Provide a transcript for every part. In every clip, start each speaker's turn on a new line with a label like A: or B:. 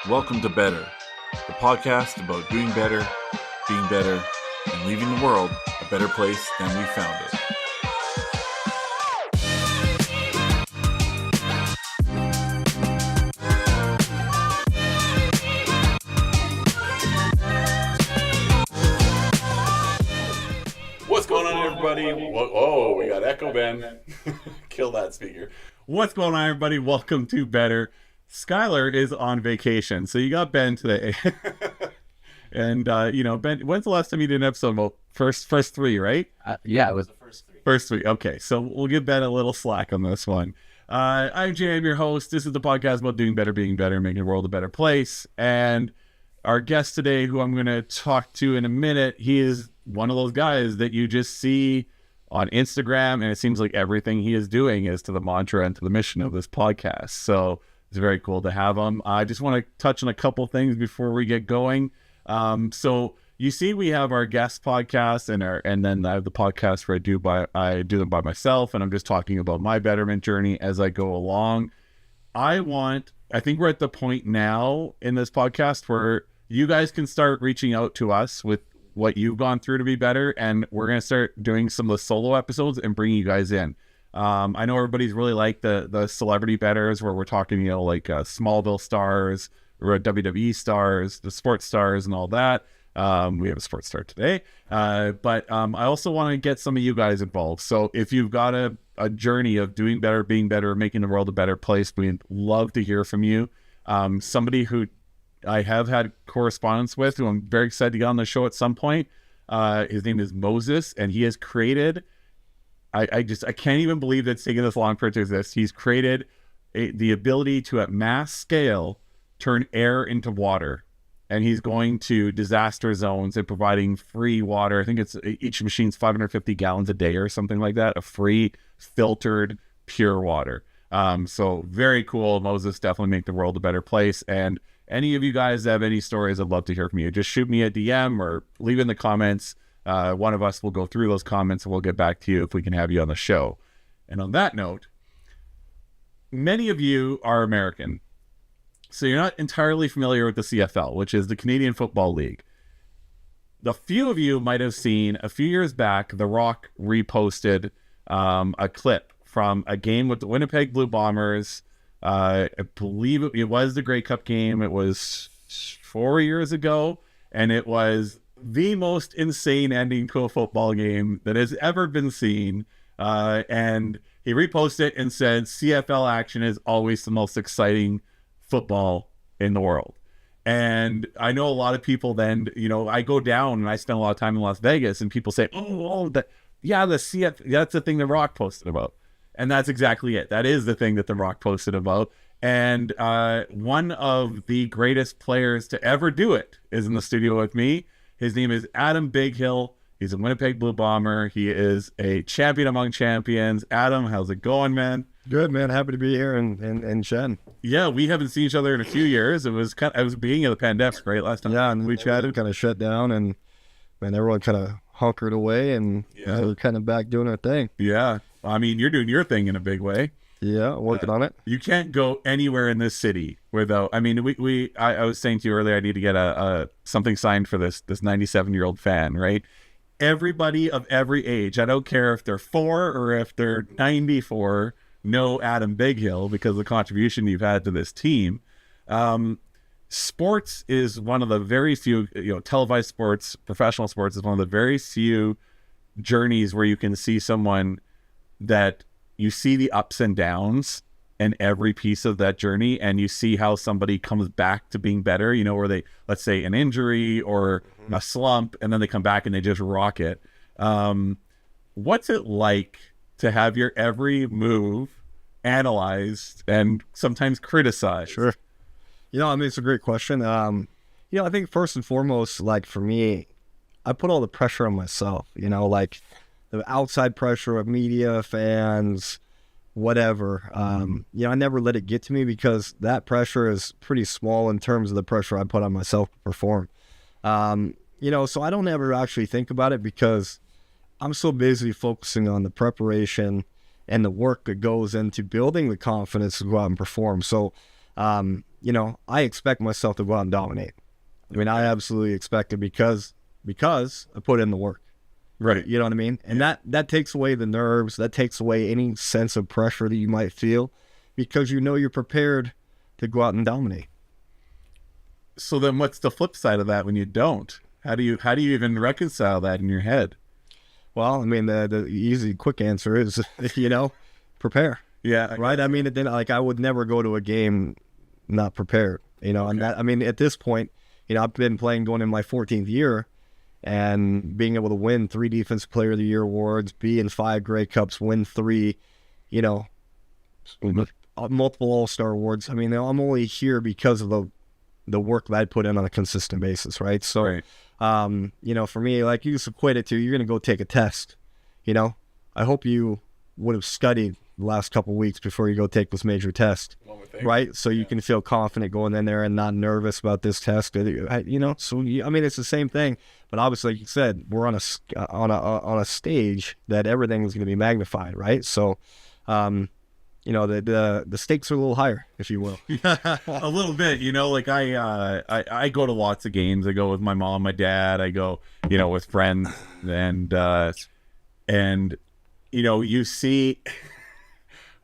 A: Welcome to Better, the podcast about doing better, being better, and leaving the world a better place than we found it. What's going on, everybody? Oh, we got echo, Ben. Kill that speaker.
B: What's going on, everybody? Welcome to Better. Skylar is on vacation, so you got Ben today. And, Ben, when's the last time you did an episode? Well, first three, right?
C: Yeah, it was the first three.
B: First three. Okay, so we'll give Ben a little slack on this one. I'm Jay, I'm your host. This is the podcast about doing better, being better, making the world a better place. And our guest today, who I'm going to talk to in a minute, he is one of those guys that you just see on Instagram, and it seems like everything he is doing is to the mantra and to the mission of this podcast. So it's very cool to have him. I just want to touch on a couple things before we get going. So you see, we have our guest podcast and then I have the podcast where I do them by myself, and I'm just talking about my betterment journey as I go along. I think we're at the point now in this podcast where you guys can start reaching out to us with what you've gone through to be better, and we're going to start doing some of the solo episodes and bringing you guys in. I know everybody's really like the celebrity betters where we're talking, like Smallville stars or WWE stars, the sports stars and all that. We have a sports star today. But I also want to get some of you guys involved. So if you've got a journey of doing better, being better, making the world a better place, we'd love to hear from you. Somebody who I have had correspondence with, who I'm very excited to get on the show at some point. His name is Moses, and he has created, I can't even believe that it's taken this long for it to exist. He's created the ability to, at mass scale, turn air into water. And he's going to disaster zones and providing free water. I think it's each machine's 550 gallons a day or something like that, of free, filtered, pure water. So very cool. Moses, definitely make the world a better place. And any of you guys that have any stories, I'd love to hear from you. Just shoot me a DM or leave in the comments. One of us will go through those comments and we'll get back to you if we can have you on the show. And on that note, many of you are American, so you're not entirely familiar with the CFL, which is the Canadian Football League. The few of you might have seen a few years back, The Rock reposted a clip from a game with the Winnipeg Blue Bombers. I believe it was the Grey Cup game. It was 4 years ago, and it was the most insane ending to a football game that has ever been seen. And he reposted it and said, CFL action is always the most exciting football in the world. And I know a lot of people then, I go down and I spend a lot of time in Las Vegas, and people say, the CFL, that's the thing The Rock posted about. And that's exactly it. That is the thing that The Rock posted about. And one of the greatest players to ever do it is in the studio with me. His name is Adam Bighill. He's a Winnipeg Blue Bomber. He is a champion among champions. Adam, how's it going, man?
D: Good, man. Happy to be here and Shen.
B: Yeah, we haven't seen each other in a few years. It was the beginning of the pandemic, right? Last time.
D: Yeah, and we chatted, kind of shut down, and man, everyone kind of hunkered away, and we're kind of back doing our thing.
B: Yeah, I mean, you're doing your thing in a big way.
D: Yeah, working on it.
B: You can't go anywhere in this city without. I mean, I was saying to you earlier, I need to get a something signed for this 97-year-old fan, right? Everybody of every age, I don't care if they're 4 or if they're 94, know Adam Bighill because of the contribution you've had to this team. Sports is one of the very few, televised sports, professional sports is one of the very few journeys where you can see someone that you see the ups and downs in every piece of that journey, and you see how somebody comes back to being better, where they, let's say an injury or a slump, and then they come back and they just rock it. What's it like to have your every move analyzed and sometimes criticized?
D: Sure. It's a great question. I think first and foremost, like for me, I put all the pressure on myself, like the outside pressure of media, fans, whatever. I never let it get to me because that pressure is pretty small in terms of the pressure I put on myself to perform. So I don't ever actually think about it because I'm so busy focusing on the preparation and the work that goes into building the confidence to go out and perform. So I expect myself to go out and dominate. I mean, I absolutely expect it because I put in the work.
B: Right.
D: You know what I mean? And that takes away the nerves. That takes away any sense of pressure that you might feel because you're prepared to go out and dominate.
B: So then what's the flip side of that when you don't? How do you even reconcile that in your head?
D: Well, I mean, the easy, quick answer is, prepare.
B: Yeah.
D: Right? I mean, I would never go to a game not prepared, and that, I mean, at this point, I've been playing going in my 14th year and being able to win 3 Defensive Player of the Year awards, be in 5 Grey Cups, win 3, multiple All-Star awards. I mean, I'm only here because of the work that I put in on a consistent basis, right? So,
B: Right.
D: For me, like, you just equate it to, you're going to go take a test, I hope you would have studied the last couple of weeks before you go take this major test, right? So you can feel confident going in there and not nervous about this test, So, I mean, it's the same thing, but obviously, like you said, we're on a stage that everything is going to be magnified, right? So, the stakes are a little higher, if you will.
B: A little bit, like I go to lots of games. I go with my mom, my dad. I go, with friends, and you see,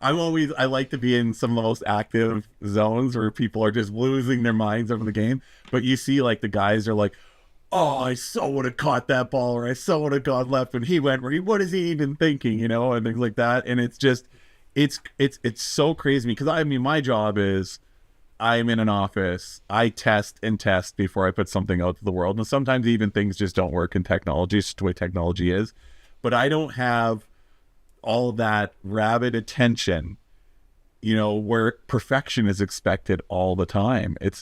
B: I like to be in some of the most active zones where people are just losing their minds over the game. But you see, like, the guys are like, oh, I so would have caught that ball, or I so would have gone left when he went. What is he even thinking? And things like that. And it's just. It's so crazy because I mean, my job is I'm in an office. I test and test before I put something out to the world. And sometimes even things just don't work in technology. It's just the way technology is. But I don't have all that rabid attention, where perfection is expected all the time. I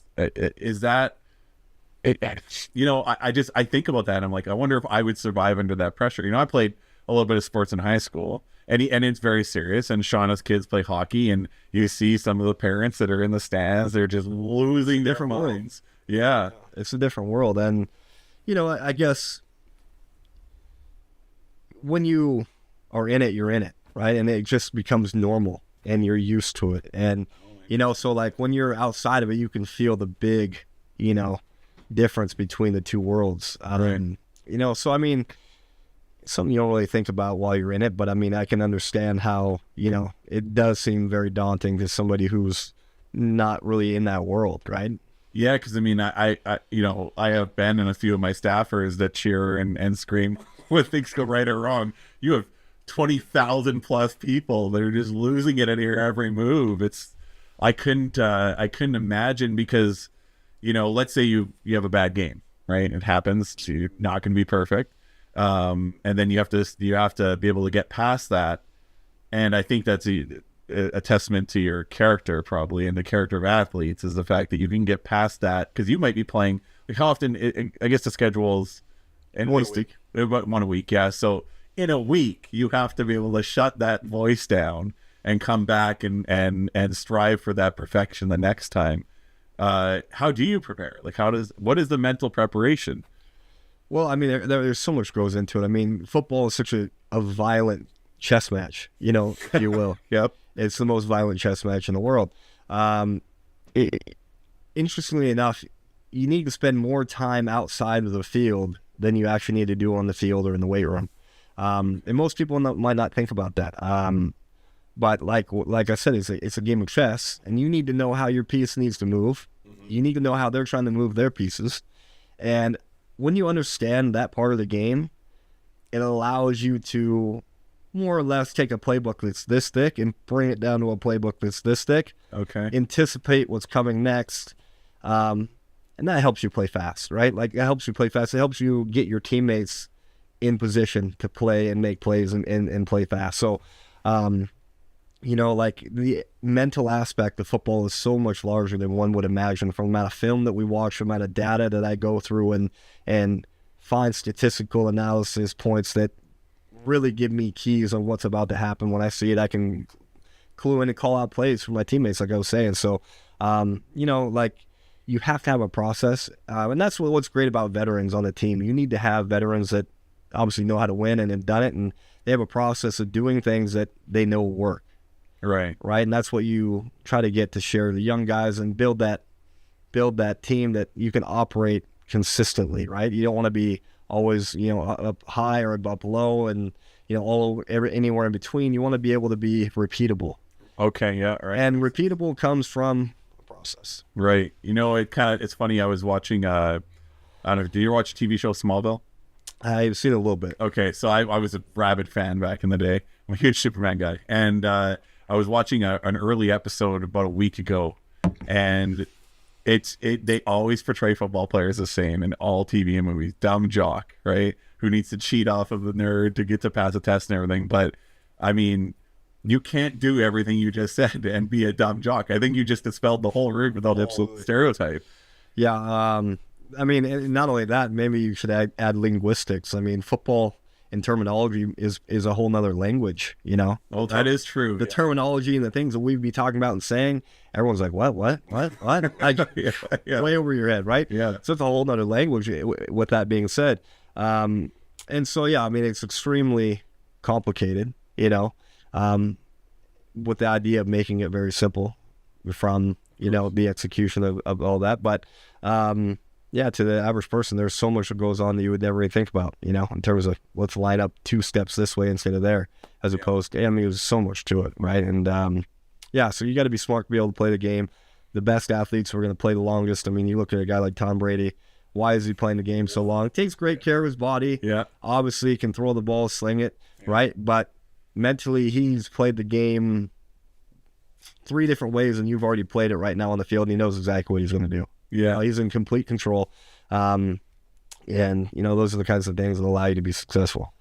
B: think about that. And I'm like, I wonder if I would survive under that pressure. I played a little bit of sports in high school. And it's very serious. And Shauna's kids play hockey, and you see some of the parents that are in the stands. They're just losing their minds. Yeah,
D: it's a different world. And I guess when you are in it, you're in it, right? And it just becomes normal, and you're used to it. And so like when you're outside of it, you can feel the big, difference between the two worlds.
B: Right.
D: So I mean, something you don't really think about while you're in it, but I mean, I can understand how, it does seem very daunting to somebody who's not really in that world, right?
B: Yeah, because I mean, I have Ben and a few of my staffers that cheer and scream when things go right or wrong. You have 20,000 plus people that are just losing it at your every move. I couldn't imagine because, let's say you have a bad game, right? It happens. So you're not going to be perfect. And then you have to be able to get past that. And I think that's a testament to your character, probably, and the character of athletes, is the fact that you can get past that, because you might be playing, like, how often, I guess the schedule's in
D: Once a week.
B: About 1 a week. Yeah. So in a week, you have to be able to shut that voice down and come back and strive for that perfection the next time. How do you prepare? Like, what is the mental preparation?
D: Well, I mean, there's so much goes into it. I mean, football is such a violent chess match, if you will.
B: Yep.
D: It's the most violent chess match in the world. Interestingly enough, you need to spend more time outside of the field than you actually need to do on the field or in the weight room. And most people might not think about that. But like I said, it's a game of chess, and you need to know how your piece needs to move. Mm-hmm. You need to know how they're trying to move their pieces. And when you understand that part of the game, it allows you to more or less take a playbook that's this thick and bring it down to a playbook that's this thick.
B: Okay.
D: Anticipate what's coming next. And that helps you play fast, right? Like, it helps you play fast. It helps you get your teammates in position to play and make plays and play fast. So, like, the mental aspect of football is so much larger than one would imagine, from the amount of film that we watch, the amount of data that I go through and find statistical analysis points that really give me keys on what's about to happen. When I see it, I can clue in and call out plays for my teammates, like I was saying. So, like, you have to have a process. And that's what's great about veterans on the team. You need to have veterans that obviously know how to win and have done it, and they have a process of doing things that they know work.
B: Right.
D: And that's what you try to get to share the young guys and build that build that team that you can operate consistently, right? You don't want to be always, up high or up low and, anywhere in between. You want to be able to be repeatable.
B: Okay, yeah, right.
D: And repeatable comes from a process.
B: Right. It's funny. I was watching, I don't know, do you watch TV show Smallville?
D: I've seen it a little bit.
B: Okay, so I was a rabid fan back in the day. I'm a huge Superman guy. And I was watching an early episode about a week ago, and they always portray football players the same in all TV and movies. Dumb jock, right? Who needs to cheat off of the nerd to get to pass a test and everything. But, I mean, you can't do everything you just said and be a dumb jock. I think you just dispelled the whole root with all the stereotype.
D: Yeah, I mean, and not only that, maybe you should add linguistics. I mean, football and terminology is a whole nother language,
B: Oh, that is true.
D: The terminology and the things that we'd be talking about and saying, everyone's like, what?
B: Yeah.
D: Way over your head, right?
B: Yeah.
D: So it's a whole nother language with that being said. And so, yeah, I mean, it's extremely complicated, with the idea of making it very simple from, the execution of all that. But, yeah, to the average person, there's so much that goes on that you would never even think about, in terms of let's line up 2 steps this way instead of there, as opposed to, I mean, there's so much to it, right? And, yeah, so you got to be smart to be able to play the game. The best athletes who are going to play the longest. I mean, you look at a guy like Tom Brady. Why is he playing the game so long? He takes great care of his body.
B: Yeah.
D: Obviously, he can throw the ball, sling it, right? But mentally, he's played the game 3 different ways, and you've already played it right now on the field, and he knows exactly what he's going to do.
B: Yeah.
D: He's in complete control. And, those are the kinds of things that allow you to be successful.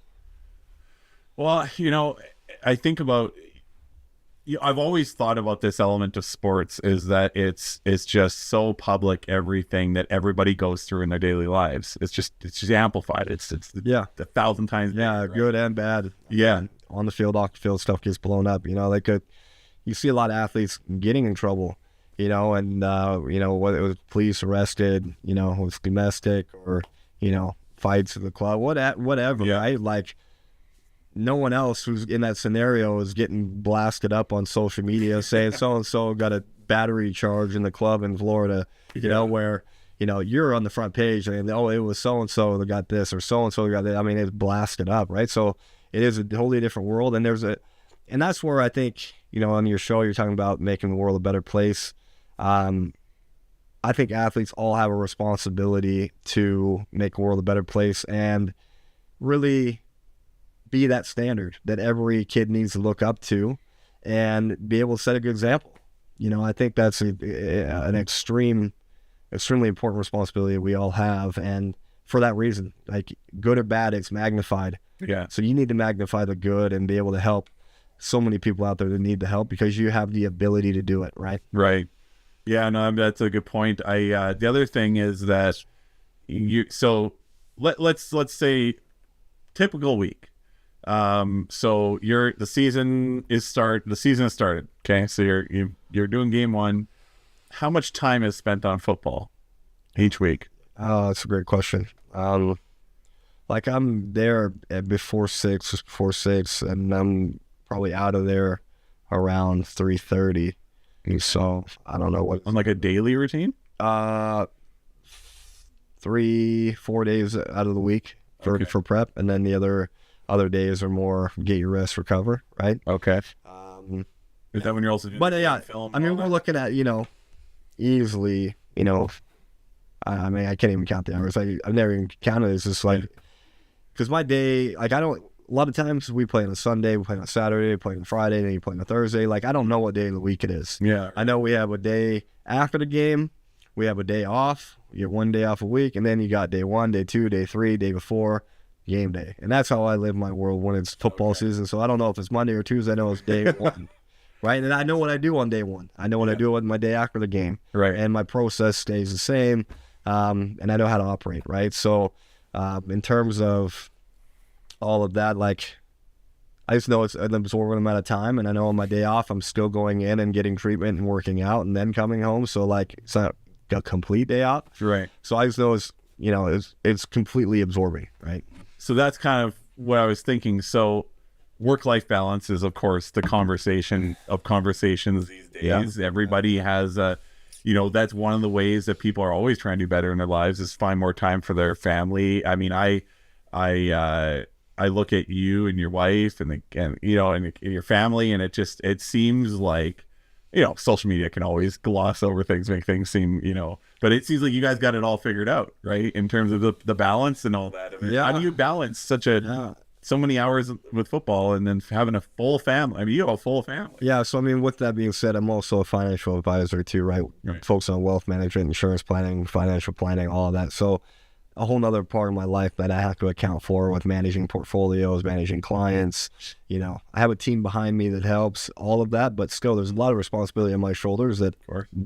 B: Well, I think about, I've always thought about this element of sports is that it's just so public, everything that everybody goes through in their daily lives. It's just amplified. It's 1,000 times.
D: Yeah,
B: bigger,
D: good and bad.
B: Yeah.
D: On the field, off the field, stuff gets blown up. You see a lot of athletes getting in trouble. Whether it was police arrested, with domestic or, fights at the club, whatever,
B: yeah.
D: right? Like, no one else who's in that scenario is getting blasted up on social media saying so-and-so got a battery charge in the club in Florida, where, you're on the front page and, it was so-and-so that got this or so-and-so got that. I mean, it's blasted up, right? So it is a totally different world. And and that's where I think, on your show, you're talking about making the world a better place. I think athletes all have a responsibility to make the world a better place and really be that standard that every kid needs to look up to and be able to set a good example. I think that's an extremely important responsibility that we all have. And for that reason, like good or bad, it's magnified.
B: Yeah.
D: So you need to magnify the good and be able to help so many people out there that need the help because you have the ability to do it, right?
B: Right. Yeah, no, that's a good point. The other thing is that let's say typical week. So the season has started. Okay. So you're doing game 1. How much time is spent on football each week?
D: Oh, that's a great question. Like I'm there before 6, and I'm probably out of there around 3:30. So I don't know what
B: on like a daily routine.
D: 3-4 days out of the week for prep, and then the other days are more get your rest, recover. Right.
B: Okay. Is that when you're also doing
D: film? I mean, we're looking at easily. I mean, I can't even count the hours. I've never even counted. It's just like because my day, like I don't. A lot of times we play on a Sunday, we play on a Saturday, we play on a Friday, then you play on a Thursday. Like, I don't know what day of the week it is.
B: Yeah.
D: I know we have a day after the game. We have a day off. You get 1 day off a week, and then you got day 1, day 2, day 3, day before, game day. And that's how I live my world when it's football season. So I don't know if it's Monday or Tuesday. I know it's day 1. Right? And I know what I do on day 1. I know what I do on my day after the game.
B: Right. And
D: my process stays the same. And I know how to operate, right? So in terms of all of that, like I just know it's an absorbent amount of time, and I know on my day off I'm still going in and getting treatment and working out and then coming home, so like it's not a complete day off,
B: right? So
D: I just know it's completely absorbing, right?
B: So that's kind of what I was thinking. So work-life balance is of course the conversation of conversations these days. Everybody has that's one of the ways that people are always trying to do better in their lives is find more time for their family. I mean, I look at you and your wife and your family, and it seems like, social media can always gloss over things, make things seem, but it seems like you guys got it all figured out, right? In terms of the balance and all that. I mean, how do you balance so many hours with football and then having a full family? I mean, you have a full family.
D: Yeah. So, I mean, with that being said, I'm also a financial advisor too, right? Focus on wealth management, insurance planning, financial planning, all of that. So a whole nother part of my life that I have to account for with managing portfolios, managing clients. I have a team behind me that helps all of that, but still there's a lot of responsibility on my shoulders that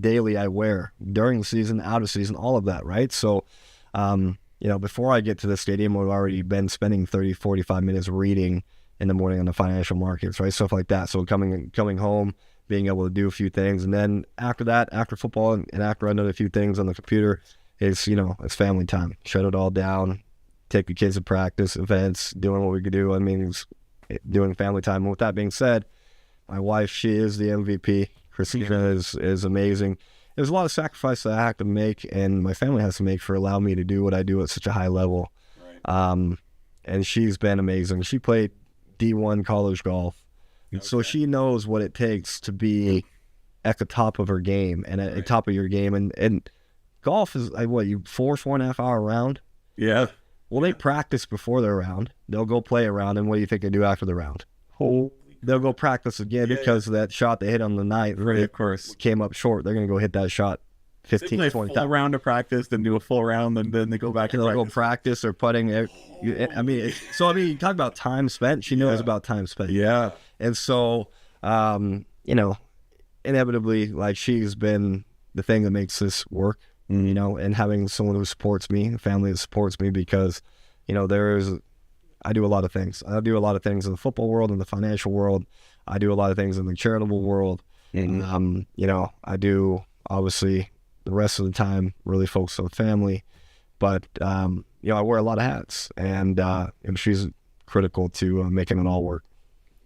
D: daily I wear during the season, out of season, all of that, right? So, before I get to the stadium, I've already been spending 30, 45 minutes reading in the morning on the financial markets, right? Stuff like that. So coming home, being able to do a few things. And then after that, after football and after I've done a few things on the computer, it's family time. Shut it all down, take the kids to practice, events, doing what we could do. I mean, it's doing family time. And with that being said, my wife, she is the MVP. Christina is amazing. There's a lot of sacrifice that I have to make and my family has to make for allowing me to do what I do at such a high level. Right. And she's been amazing. She played D1 college golf. Okay. So she knows what it takes to be at the top of her game and at the top of your game. And golf is like, what, you 4.5 hour round?
B: Yeah.
D: Well, they practice before their round. They'll go play a round, and what do you think they do after the round? They'll go practice again because that shot they hit on the night,
B: of course,
D: came up short. They're going to go hit that shot 15, 20
B: times. A round of practice, then do a full round, and then they go back and
D: go practice or putting. I mean, you talk about time spent. She knows about time spent.
B: Yeah.
D: And so, inevitably, like, she's been the thing that makes this work. And having someone who supports me, a family that supports me, because, I do a lot of things. I do a lot of things in the football world, in the financial world. I do a lot of things in the charitable world. And, I do, obviously, the rest of the time really focus on family. But, I wear a lot of hats, and she's critical to making it all work.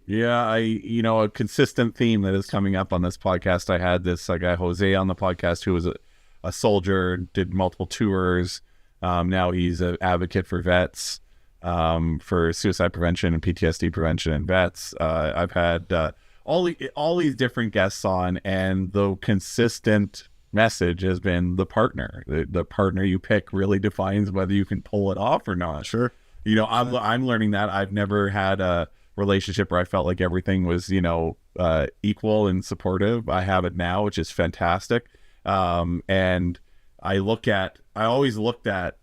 B: Yeah, a consistent theme that is coming up on this podcast. I had this guy, Jose, on the podcast who was a soldier, did multiple tours. Now he's an advocate for vets, for suicide prevention and PTSD prevention in vets. I've had all these different guests on, and the consistent message has been the partner. The partner you pick really defines whether you can pull it off or not.
D: Sure.
B: I'm learning that. I've never had a relationship where I felt like everything was, equal and supportive. I have it now, which is fantastic. And I always looked at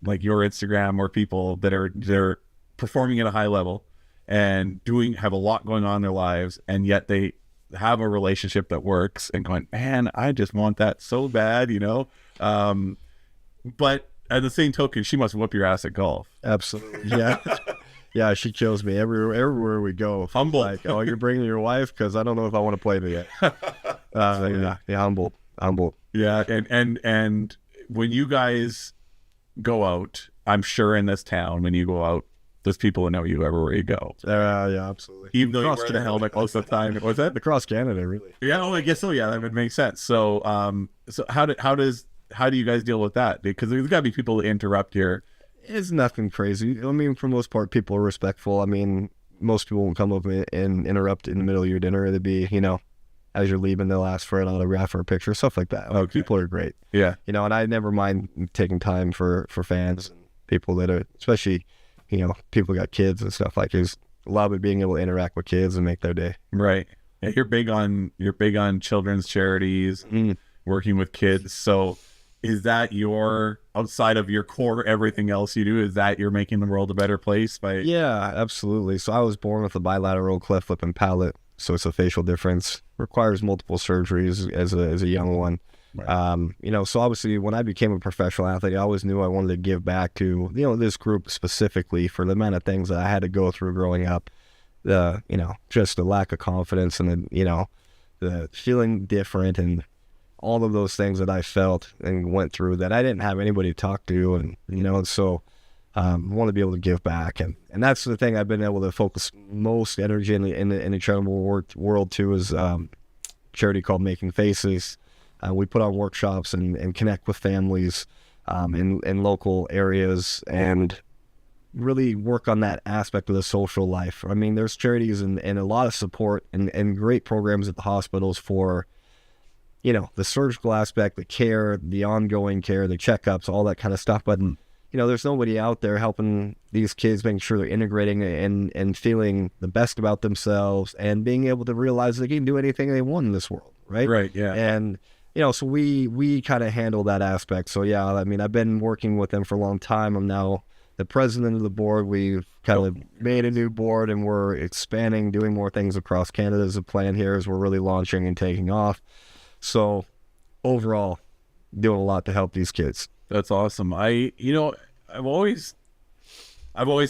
B: like your Instagram or people that they're performing at a high level and have a lot going on in their lives, and yet they have a relationship that works, and going, man, I just want that so bad, but at the same token, she must whoop your ass at golf.
D: Absolutely. Yeah. Yeah, she kills me everywhere we go.
B: Humble.
D: Like, oh, you're bringing your wife? Because I don't know if I want to play it yet. Humble.
B: Yeah, and when you guys go out, I'm sure in this town, when you go out, there's people that know you everywhere you go.
D: Yeah, absolutely.
B: Even though you wear the helmet most of the time. Was that
D: across Canada, really?
B: Yeah, I guess so. Yeah, that would make sense. So, how do you guys deal with that? Because there's got to be people that interrupt here.
D: It's nothing crazy. I mean, for the most part, people are respectful. I mean, most people won't come up and interrupt in the middle of your dinner. It'd be, as you're leaving, they'll ask for an autograph or a picture, stuff like that.
B: Okay.
D: People are great.
B: Yeah.
D: And I never mind taking time for fans and people that are, especially, people got kids and stuff. Like, there's a lot of it being able to interact with kids and make their day.
B: Right. Yeah, you're big on children's charities, working with kids. So is that outside of your core, everything else you do, is that you're making the world a better place by? Yeah,
D: absolutely. So I was born with a bilateral cleft lip and palate. So it's a facial difference, requires multiple surgeries as a young one. Right. So obviously when I became a professional athlete, I always knew I wanted to give back to, this group specifically for the amount of things that I had to go through growing up. Just the lack of confidence and the feeling different and all of those things that I felt and went through that I didn't have anybody to talk to. And, so I want to be able to give back. And that's the thing I've been able to focus most energy in the charitable world too, is charity called Making Faces. We put on workshops and connect with families in local areas and really work on that aspect of the social life. I mean, there's charities and a lot of support and great programs at the hospitals for, the surgical aspect, the care, the ongoing care, the checkups, all that kind of stuff. But, there's nobody out there helping these kids, making sure they're integrating and feeling the best about themselves and being able to realize they can do anything they want in this world, right?
B: Right, yeah.
D: And, so we kind of handle that aspect. So, yeah, I mean, I've been working with them for a long time. I'm now the president of the board. We've kind of made a new board and we're expanding, doing more things across Canada as a plan here as we're really launching and taking off. So overall, doing a lot to help these kids.
B: That's awesome. I've always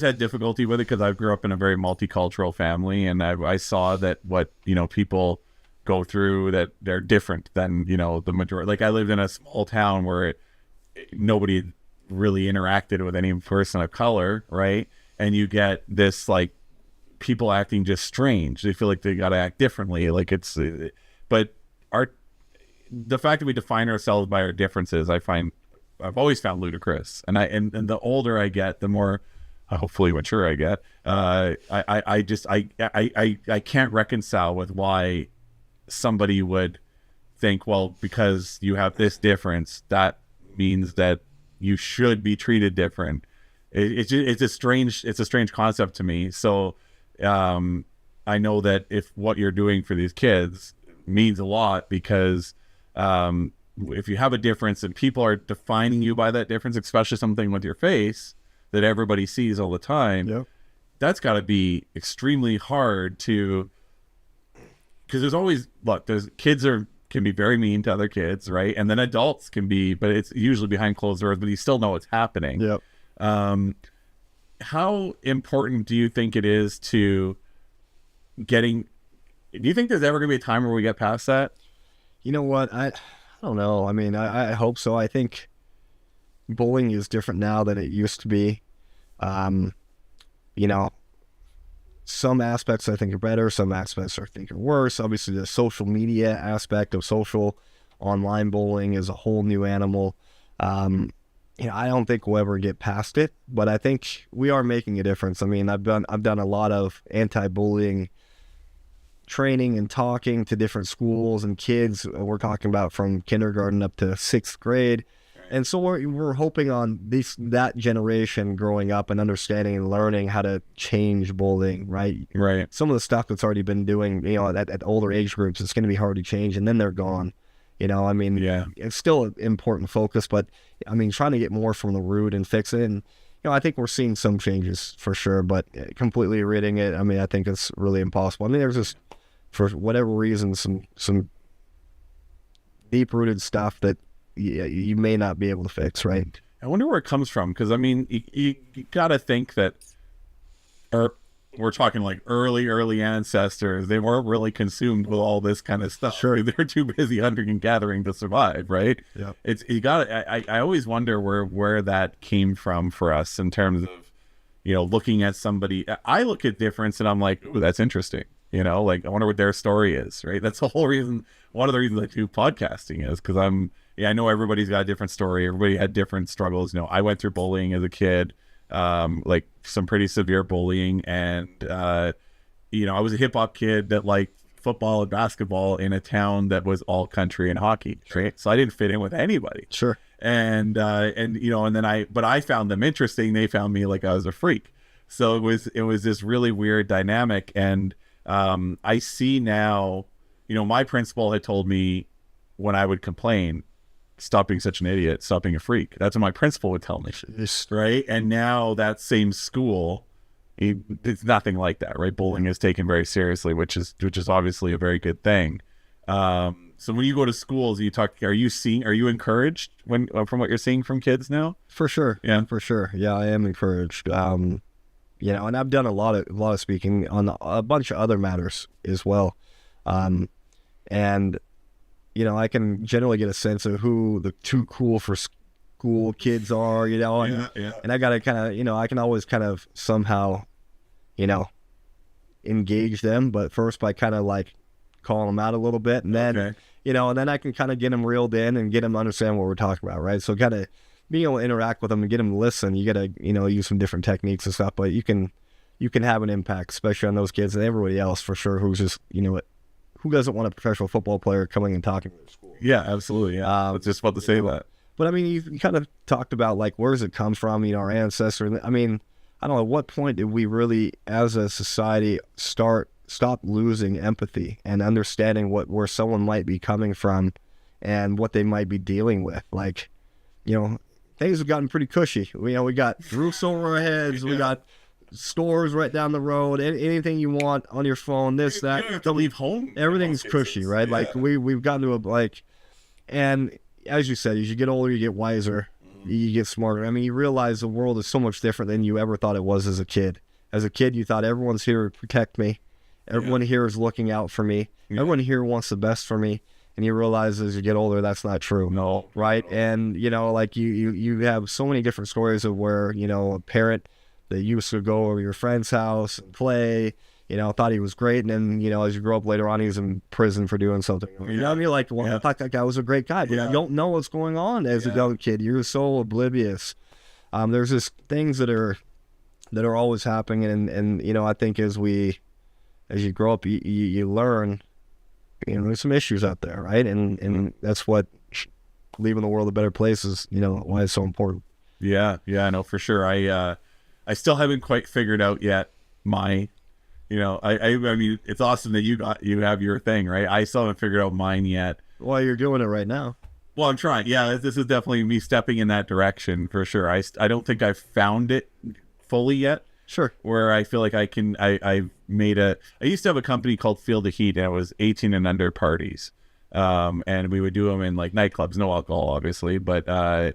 B: had difficulty with it because I grew up in a very multicultural family, and I saw that what people go through, that they're different than the majority. Like, I lived in a small town where nobody really interacted with any person of color, right? And you get this, like, people acting just strange. They feel like they got to act differently. Like, but the fact that we define ourselves by our differences, I've always found ludicrous. And the older I get, the more hopefully mature I get. I can't reconcile with why somebody would think, well, because you have this difference, that means that you should be treated different. It's a strange concept to me. So I know that if what you're doing for these kids means a lot, because if you have a difference and people are defining you by that difference, especially something with your face that everybody sees all the time,
D: Yep.
B: That's got to be extremely hard to, because there's kids can be very mean to other kids, right? And then adults can be, but it's usually behind closed doors, but you still know what's happening.
D: Yep.
B: How important do you think it is to do you think there's ever going to be a time where we get past that?
D: You know what? I don't know. I mean, I hope so. I think bullying is different now than it used to be. Some aspects I think are better, some aspects I think are worse. Obviously, the social media aspect of social online bullying is a whole new animal. I don't think we'll ever get past it, but I think we are making a difference. I mean, I've done a lot of anti-bullying training and talking to different schools and kids. We're talking about from kindergarten up to 6th grade. And so we're hoping on that generation growing up and understanding and learning how to change bullying, right?
B: Right.
D: Some of the stuff that's already been doing, at older age groups, it's going to be hard to change, and then they're gone. I mean,
B: yeah,
D: it's still an important focus, but I mean, trying to get more from the root and fix it. And, I think we're seeing some changes for sure, but completely ridding it, I mean, I think it's really impossible. I mean, there's just, for whatever reason, some deep-rooted stuff that you may not be able to fix, right?
B: I wonder where it comes from, because I mean, you got to think that, we're talking like early ancestors. They weren't really consumed with all this kind of stuff.
D: Sure,
B: they're too busy hunting and gathering to survive, right?
D: Yeah.
B: I always wonder where that came from for us in terms of, looking at somebody. I look at difference and I'm like, ooh, that's interesting. Like, I wonder what their story is, right? That's the whole reason. One of the reasons I do podcasting is because I know everybody's got a different story. Everybody had different struggles. I went through bullying as a kid, like some pretty severe bullying. And, I was a hip hop kid that liked football and basketball in a town that was all country and hockey, right? So I didn't fit in with anybody.
D: Sure.
B: And then but I found them interesting. They found me like I was a freak. So it was this really weird dynamic. And, I see now, my principal had told me when I would complain, stop being such an idiot, stop being a freak. That's what my principal would tell me, right? And now that same school, it's nothing like that, right? Bullying is taken very seriously, which is obviously a very good thing. So when you go to schools, are you encouraged from what you're seeing from kids now?
D: For sure.
B: Yeah,
D: for sure. Yeah, I am encouraged. And I've done a lot of speaking on a bunch of other matters as well. And I can generally get a sense of who the too cool for school kids are, and, and I got to kind of, I can always kind of somehow, engage them, but first by kind of like calling them out a little bit, and then and then I can kind of get them reeled in and get them to understand what we're talking about, right? So kind of being able to interact with them and get them to listen. You got to use some different techniques and stuff, but you can have an impact, especially on those kids and everybody else for sure who's just who doesn't want a professional football player coming and talking to their school?
B: Yeah, absolutely. Yeah, I was just about to say that.
D: But I mean, you kind of talked about like where does it come from? Our ancestors. I mean, I don't know, at what point did we really, as a society, stop losing empathy and understanding where someone might be coming from and what they might be dealing with? Like, things have gotten pretty cushy. We got roofs over our heads. We got stores right down the road. Anything you want on your phone. This, that.
B: You don't have to leave home.
D: Everything's cushy, right? Yeah. Like we've gotten to and as you said, as you get older, you get wiser. You get smarter. I mean, you realize the world is so much different than you ever thought it was as a kid. As a kid, you thought everyone's here to protect me. Everyone here is looking out for me. Everyone here wants the best for me. And you realize as you get older, that's not true.
B: No.
D: Right? No. And, like you have so many different stories of where, a parent that used to go over your friend's house and play, thought he was great. And then, as you grow up later on, he's in prison for doing something. And you're like, well, I thought that guy was a great guy. But you don't know what's going on as a young kid. You're so oblivious. There's just things that are always happening. And I think as you grow up, you learn, there's some issues out there, right? And that's what leaving the world a better place is, why it's so important.
B: Yeah, no, for sure. I still haven't quite figured out yet I mean, it's awesome that you have your thing, right? I still haven't figured out mine yet.
D: Well, you're doing it right now.
B: Well, I'm trying. Yeah, this is definitely me stepping in that direction for sure. I don't think I've found it fully yet.
D: Sure.
B: Where I feel like I used to have a company called Feel the Heat, and it was 18 and under parties. And we would do them in like nightclubs, no alcohol, obviously. But,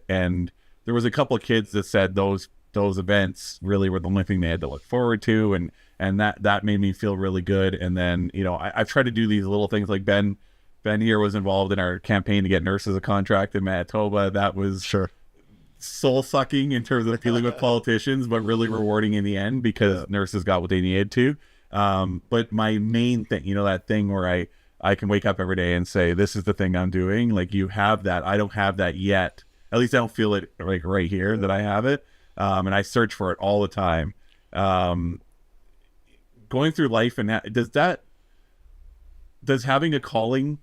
B: and there was a couple of kids that said those events really were the only thing they had to look forward to. And that made me feel really good. And then, I've tried to do these little things like Ben here was involved in our campaign to get nurses a contract in Manitoba. That was soul sucking in terms of dealing with politicians, but really rewarding in the end because nurses got what they needed to. But my main thing, that thing where I can wake up every day and say, this is the thing I'm doing. Like you have that. I don't have that yet. At least I don't feel it like right here that I have it. And I search for it all the time. Going through life, and does having a calling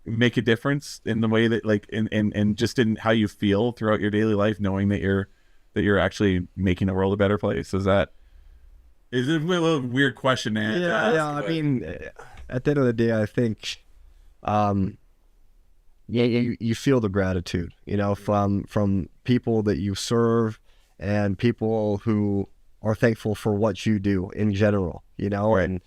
B: make a difference in the way that like in just in how you feel throughout your daily life, knowing that you're actually making the world a better place? Is it a little weird question to ask?
D: Yeah. I mean, at the end of the day, I think, you feel the gratitude, from people that you serve and people who are thankful for what you do in general, right.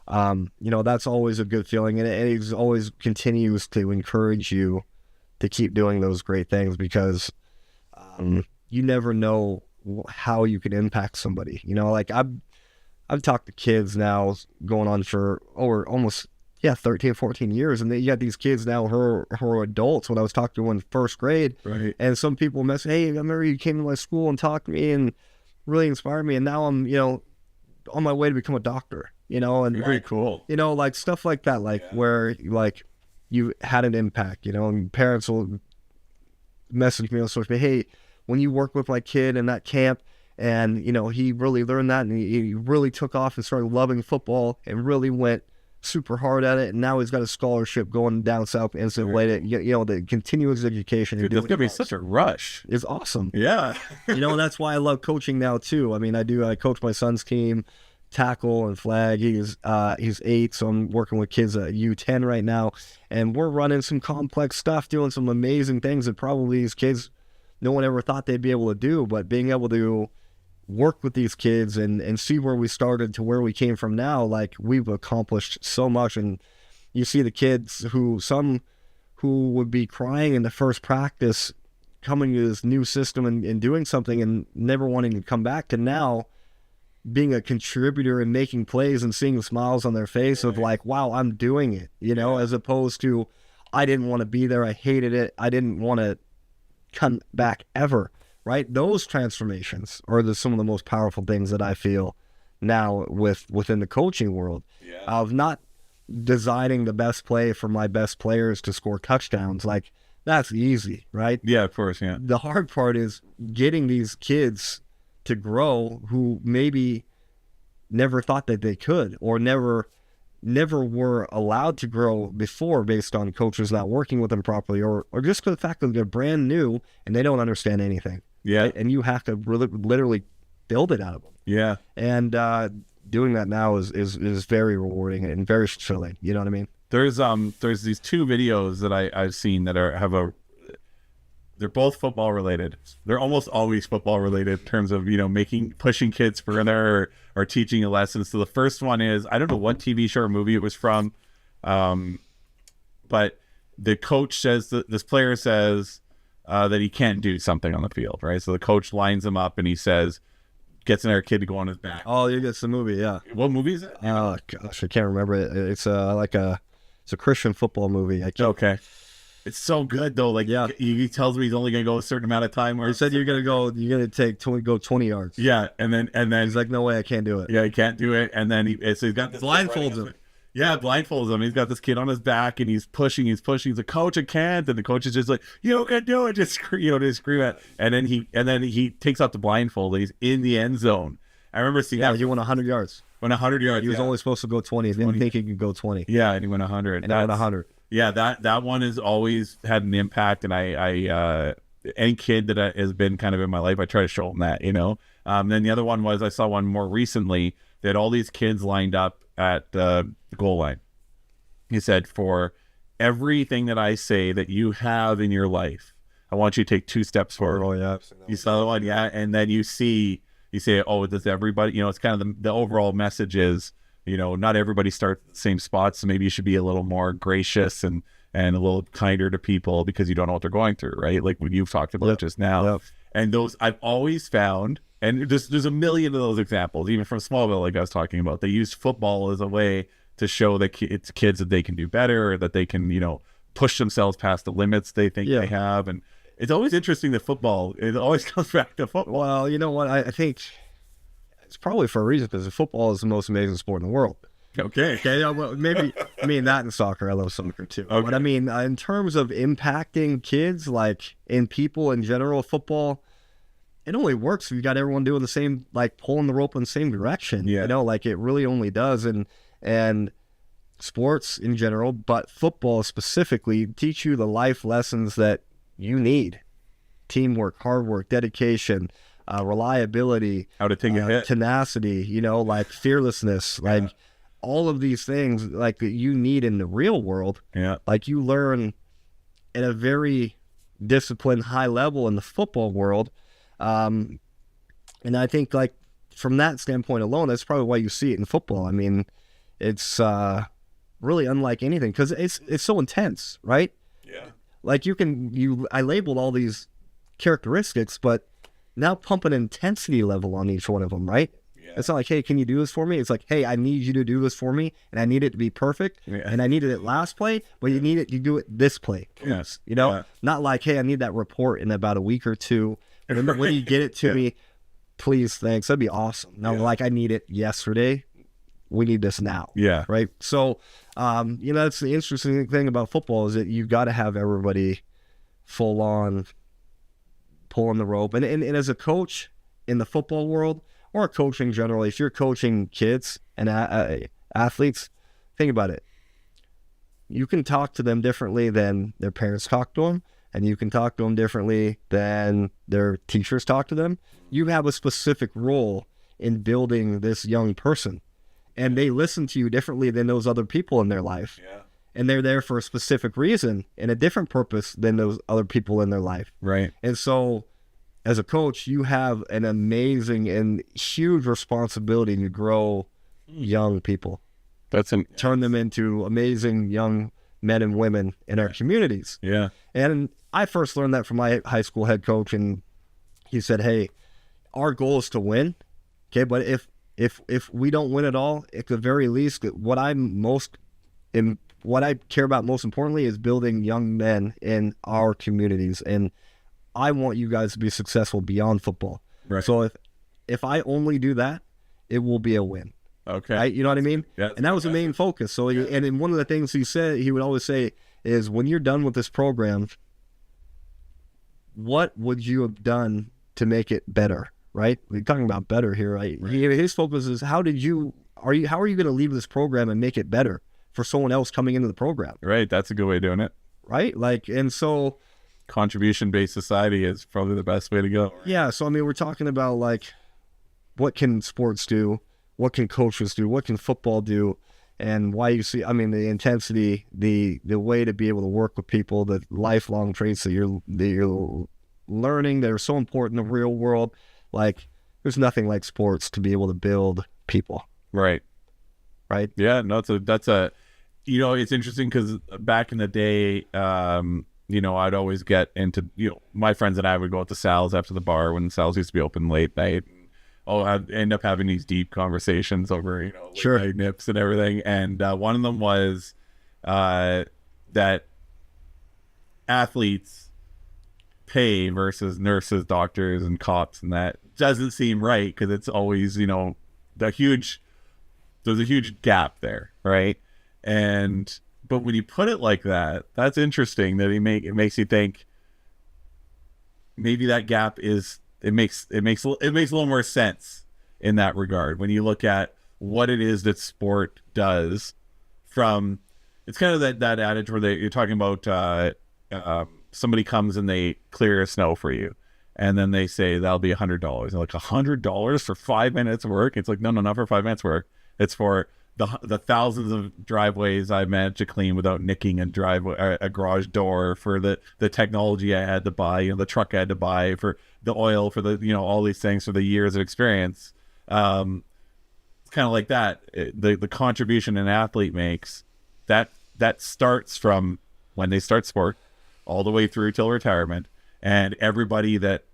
D: And that's always a good feeling, and it always continues to encourage you to keep doing those great things because you never know how you can impact somebody. Like I've talked to kids now going on for almost 13, 14 years, and you got these kids now who are adults. When I was talking to one in first grade,
B: right.
D: And some people mess, hey, I remember you came to my school and talked to me and really inspired me, and now I'm on my way to become a doctor. And
B: very cool.
D: Like stuff like that, where like you had an impact, and parents will message me on social media, hey, when you work with my kid in that camp and, he really learned that and he really took off and started loving football and really went super hard at it. And now he's got a scholarship going down south NCAA, the continuous education.
B: Dude, that's going to be such a rush.
D: It's awesome.
B: Yeah.
D: And that's why I love coaching now too. I mean, I coach my son's team, tackle and flag. He's 8, so I'm working with kids at U10 right now, and we're running some complex stuff, doing some amazing things that probably these kids, no one ever thought they'd be able to do. But being able to work with these kids and see where we started to where we came from now, like we've accomplished so much. And you see the kids some who would be crying in the first practice coming to this new system and doing something and never wanting to come back to now being a contributor and making plays and seeing the smiles on their face of like, wow, I'm doing it, as opposed to, I didn't want to be there. I hated it. I didn't want to come back ever. Right. Those transformations are some of the most powerful things that I feel now within the coaching world of not designing the best play for my best players to score touchdowns. Like, that's easy, right?
B: Yeah, of course, yeah.
D: The hard part is getting these kids to grow who maybe never thought that they could, or never were allowed to grow before based on coaches not working with them properly, or just the fact that they're brand new and they don't understand anything.
B: Yeah.
D: Right? And you have to literally build it out of them.
B: Yeah.
D: And doing that now is very rewarding and very fulfilling. You know what I mean?
B: There's these two videos that I've seen that they're both football related. They're almost always football related in terms of, pushing kids further or teaching a lesson. So the first one is, I don't know what TV show or movie it was from, but the coach says that this player says that he can't do something on the field, right? So the coach lines him up and he says, gets another kid to go on his back.
D: Oh, it's the movie, yeah.
B: What movie is it?
D: Oh gosh, I can't remember it. It's it's a Christian football movie.
B: Okay. It's so good though. Like,
D: yeah,
B: he tells me he's only gonna go a certain amount of time. Where
D: he said you're gonna go 20 yards.
B: Yeah, and then
D: he's like, no way, I can't do it.
B: Yeah, he can't do it. And then he's got this
D: blindfolds him.
B: Yeah, blindfolds him. He's got this kid on his back, and he's pushing. He's like, "Coach, I can't." And the coach is just like, "You can do it." Just scream at. And then he takes off the blindfold. And he's in the end zone. I remember seeing.
D: Yeah, he went 100 yards.
B: Went 100 yards.
D: He was only supposed to go 20. He didn't think he could go 20.
B: Yeah, and he went 100.
D: And I went 100.
B: Yeah, that one has always had an impact, and I any kid that has been kind of in my life, I try to show them that, Then the other one was, I saw one more recently that all these kids lined up at the goal line. He said, for everything that I say that you have in your life, I want you to take 2 steps forward.
D: Oh yeah,
B: you saw the one, yeah, and then you say, oh, does everybody? It's kind of the overall message is, not everybody starts at the same spot, so maybe you should be a little more gracious and a little kinder to people because you don't know what they're going through, right? Like what you've talked about just now.
D: Yep.
B: And those I've always found, and there's a million of those examples, even from Smallville, like I was talking about. They use football as a way to show the kids that they can do better, or that they can, push themselves past the limits they think they have. And it's always interesting that football, it always comes back to football.
D: Well, you know what? I think it's probably for a reason, because football is the most amazing sport in the world.
B: Okay.
D: Well, maybe, that and soccer. I love soccer too. Okay. But in terms of impacting kids, like in people in general, football, it only works if you got everyone doing the same, like pulling the rope in the same direction.
B: Yeah.
D: Like it really only does. And sports in general, but football specifically, teach you the life lessons that you need: teamwork, hard work, dedication, reliability,
B: how to take a hit,
D: tenacity, like fearlessness, like all of these things like that you need in the real world.
B: Yeah.
D: Like you learn at a very disciplined, high level in the football world. And I think like from that standpoint alone, that's probably why you see it in football. It's really unlike anything because it's so intense, right?
B: Yeah.
D: Like I labeled all these characteristics, but now pump an intensity level on each one of them, right? Yeah. It's not like, hey, can you do this for me? It's like, hey, I need you to do this for me, and I need it to be perfect, and I need it last play, but you do it this play.
B: Yes.
D: Not like, hey, I need that report in about a week or two. And when you get it to me, please, thanks. That'd be awesome. No, like I need it yesterday. We need this now.
B: Yeah.
D: Right. So, that's the interesting thing about football is that you've got to have everybody full on pulling the rope. And as a coach in the football world, or coaching generally, if you're coaching kids and athletes, think about it. You can talk to them differently than their parents talk to them, and you can talk to them differently than their teachers talk to them. You have a specific role in building this young person, and they listen to you differently than those other people in their life.
B: Yeah.
D: And they're there for a specific reason and a different purpose than those other people in their life.
B: Right.
D: And so as a coach, you have an amazing and huge responsibility to grow young people. Turn them into amazing young men and women in our communities.
B: Yeah.
D: And I first learned that from my high school head coach, and he said, hey, our goal is to win. Okay, but if we don't win at all, at the very least, what I care about most importantly is building young men in our communities, and I want you guys to be successful beyond football.
B: Right.
D: So if I only do that, it will be a win.
B: Okay.
D: Right? You know what I mean?
B: Yeah,
D: and that was the main focus. So, and then one of the things he would always say is, when you're done with this program, what would you have done to make it better? Right? We're talking about better here, right? His focus is, how are you going to leave this program and make it better for someone else coming into the program?
B: Right. That's a good way of doing it.
D: Right? Like, and so
B: contribution-based society is probably the best way to go.
D: Yeah. So, I mean, we're talking about, like, what can sports do? What can coaches do? What can football do? And why you see, I mean, the intensity, the way to be able to work with people, the lifelong traits that you're learning that are so important in the real world. Like, there's nothing like sports to be able to build people.
B: Right.
D: Right.
B: Yeah. No, that's a, it's interesting because back in the day, I'd always get into, my friends and I would go out to Sal's after the bar when Sal's used to be open late night. I'd end up having these deep conversations over,
D: Sure,
B: late night nips and everything. And one of them was that athletes pay versus nurses, doctors, and cops, and that doesn't seem right, because it's always, there's a huge gap there, right? But when you put it like that, that's interesting. That it makes you think maybe that gap makes a little more sense in that regard when you look at what it is that sport does. It's kind of that adage where you're talking about somebody comes and they clear snow for you, and then they say that'll be $100. They're like, $100 for 5 minutes work? It's like, no, not for 5 minutes work. It's for the thousands of driveways I managed to clean without nicking a garage door, for the technology I had to buy, the truck I had to buy, for the oil, for the all these things, for the years of experience. It's kind of like that. The contribution an athlete makes, that starts from when they start sport all the way through till retirement, and everybody that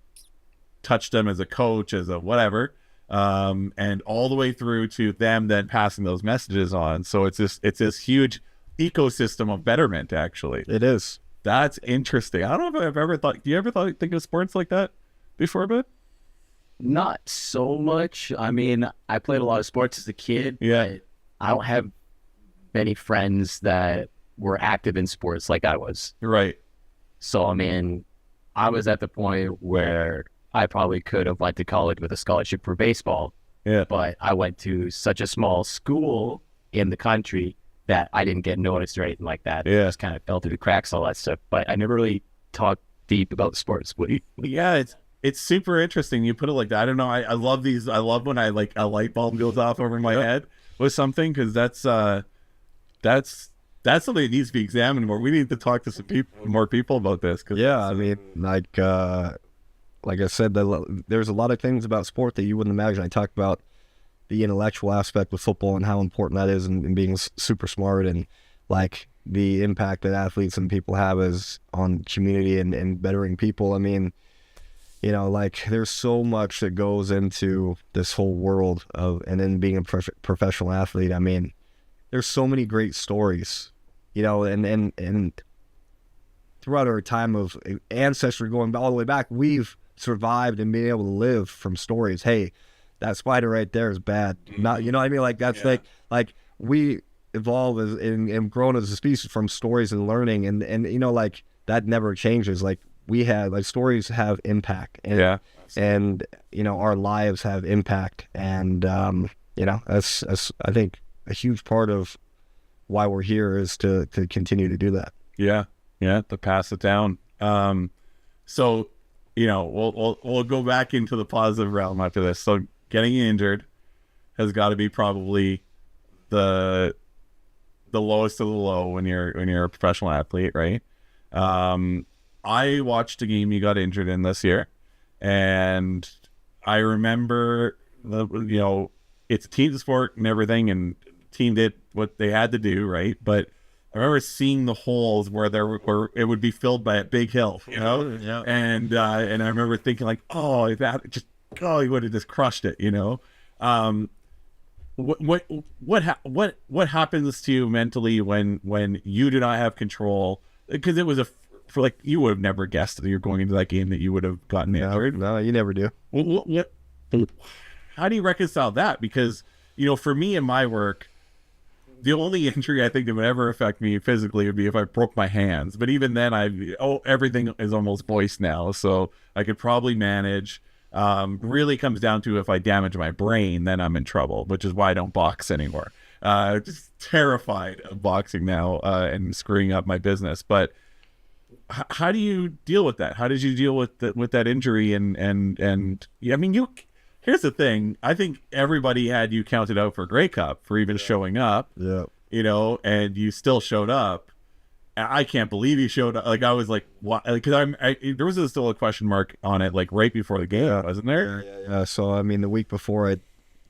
B: touched them as a coach, as a whatever, and all the way through to them then passing those messages on. So it's this huge ecosystem of betterment. Actually,
D: it is.
B: That's interesting. I don't know if I've ever thought. Do you ever think of sports like that before, bud?
C: Not so much. I mean, I played a lot of sports as a kid.
B: Yeah.
C: But I don't have many friends that were active in sports like I was.
B: Right.
C: So, I mean, I was at the point where I probably could have went to college with a scholarship for baseball.
B: Yeah.
C: But I went to such a small school in the country that I didn't get noticed or anything like that.
B: Yeah.
C: It just kind of fell through the cracks, all that stuff. But I never really talked deep about sports.
B: Yeah, it's super interesting. You put it like that. I don't know. I love these. I love when a light bulb goes off over my head with something, because that's something that needs to be examined more. We need to talk to more people about this.
D: I mean, like I said, there's a lot of things about sport that you wouldn't imagine. I talked about the intellectual aspect with football and how important that is, and being super smart, and like the impact that athletes and people have on community and bettering people. I mean, like, there's so much that goes into this whole world and then being a professional athlete. I mean, there's so many great stories, and throughout our time of ancestry going all the way back, we've survived and been able to live from stories. Hey, that spider right there is bad. Not, you know what I mean? Like, that's like we evolve and grown as a species from stories and learning, and like, that never changes. Like, we have, like, stories have impact, and our lives have impact, and that's I think a huge part of why we're here is to continue to do that.
B: Yeah, to pass it down. So we'll go back into the positive realm after this. So getting injured has got to be probably the lowest of the low when you're a professional athlete, right? I watched a game you got injured in this year, and I remember it's a team sport and everything, and the team did what they had to do, right? But I remember seeing the holes where it would be filled by a Bighill,
D: Yeah.
B: and I remember thinking, like, he would have just crushed it, What happens to you mentally when you do not have control? Because it was you would have never guessed that you're going into that game that you would have gotten injured.
D: No, you never do.
B: How do you reconcile that? Because for me in my work, the only injury I think that would ever affect me physically would be if I broke my hands. But even then, everything is almost voice now, so I could probably manage. Really comes down to if I damage my brain, then I'm in trouble, which is why I don't box anymore. Just terrified of boxing now and screwing up my business. But how do you deal with that? How did you deal with that injury? And yeah, I mean, here's the thing. I think everybody had you counted out for Grey Cup for even showing up.
D: Yeah.
B: And you still showed up. I can't believe you showed up. Like, I was like, what? Because there was still a question mark on it, like right before the game, wasn't there?
D: Yeah. So I mean, the week before, I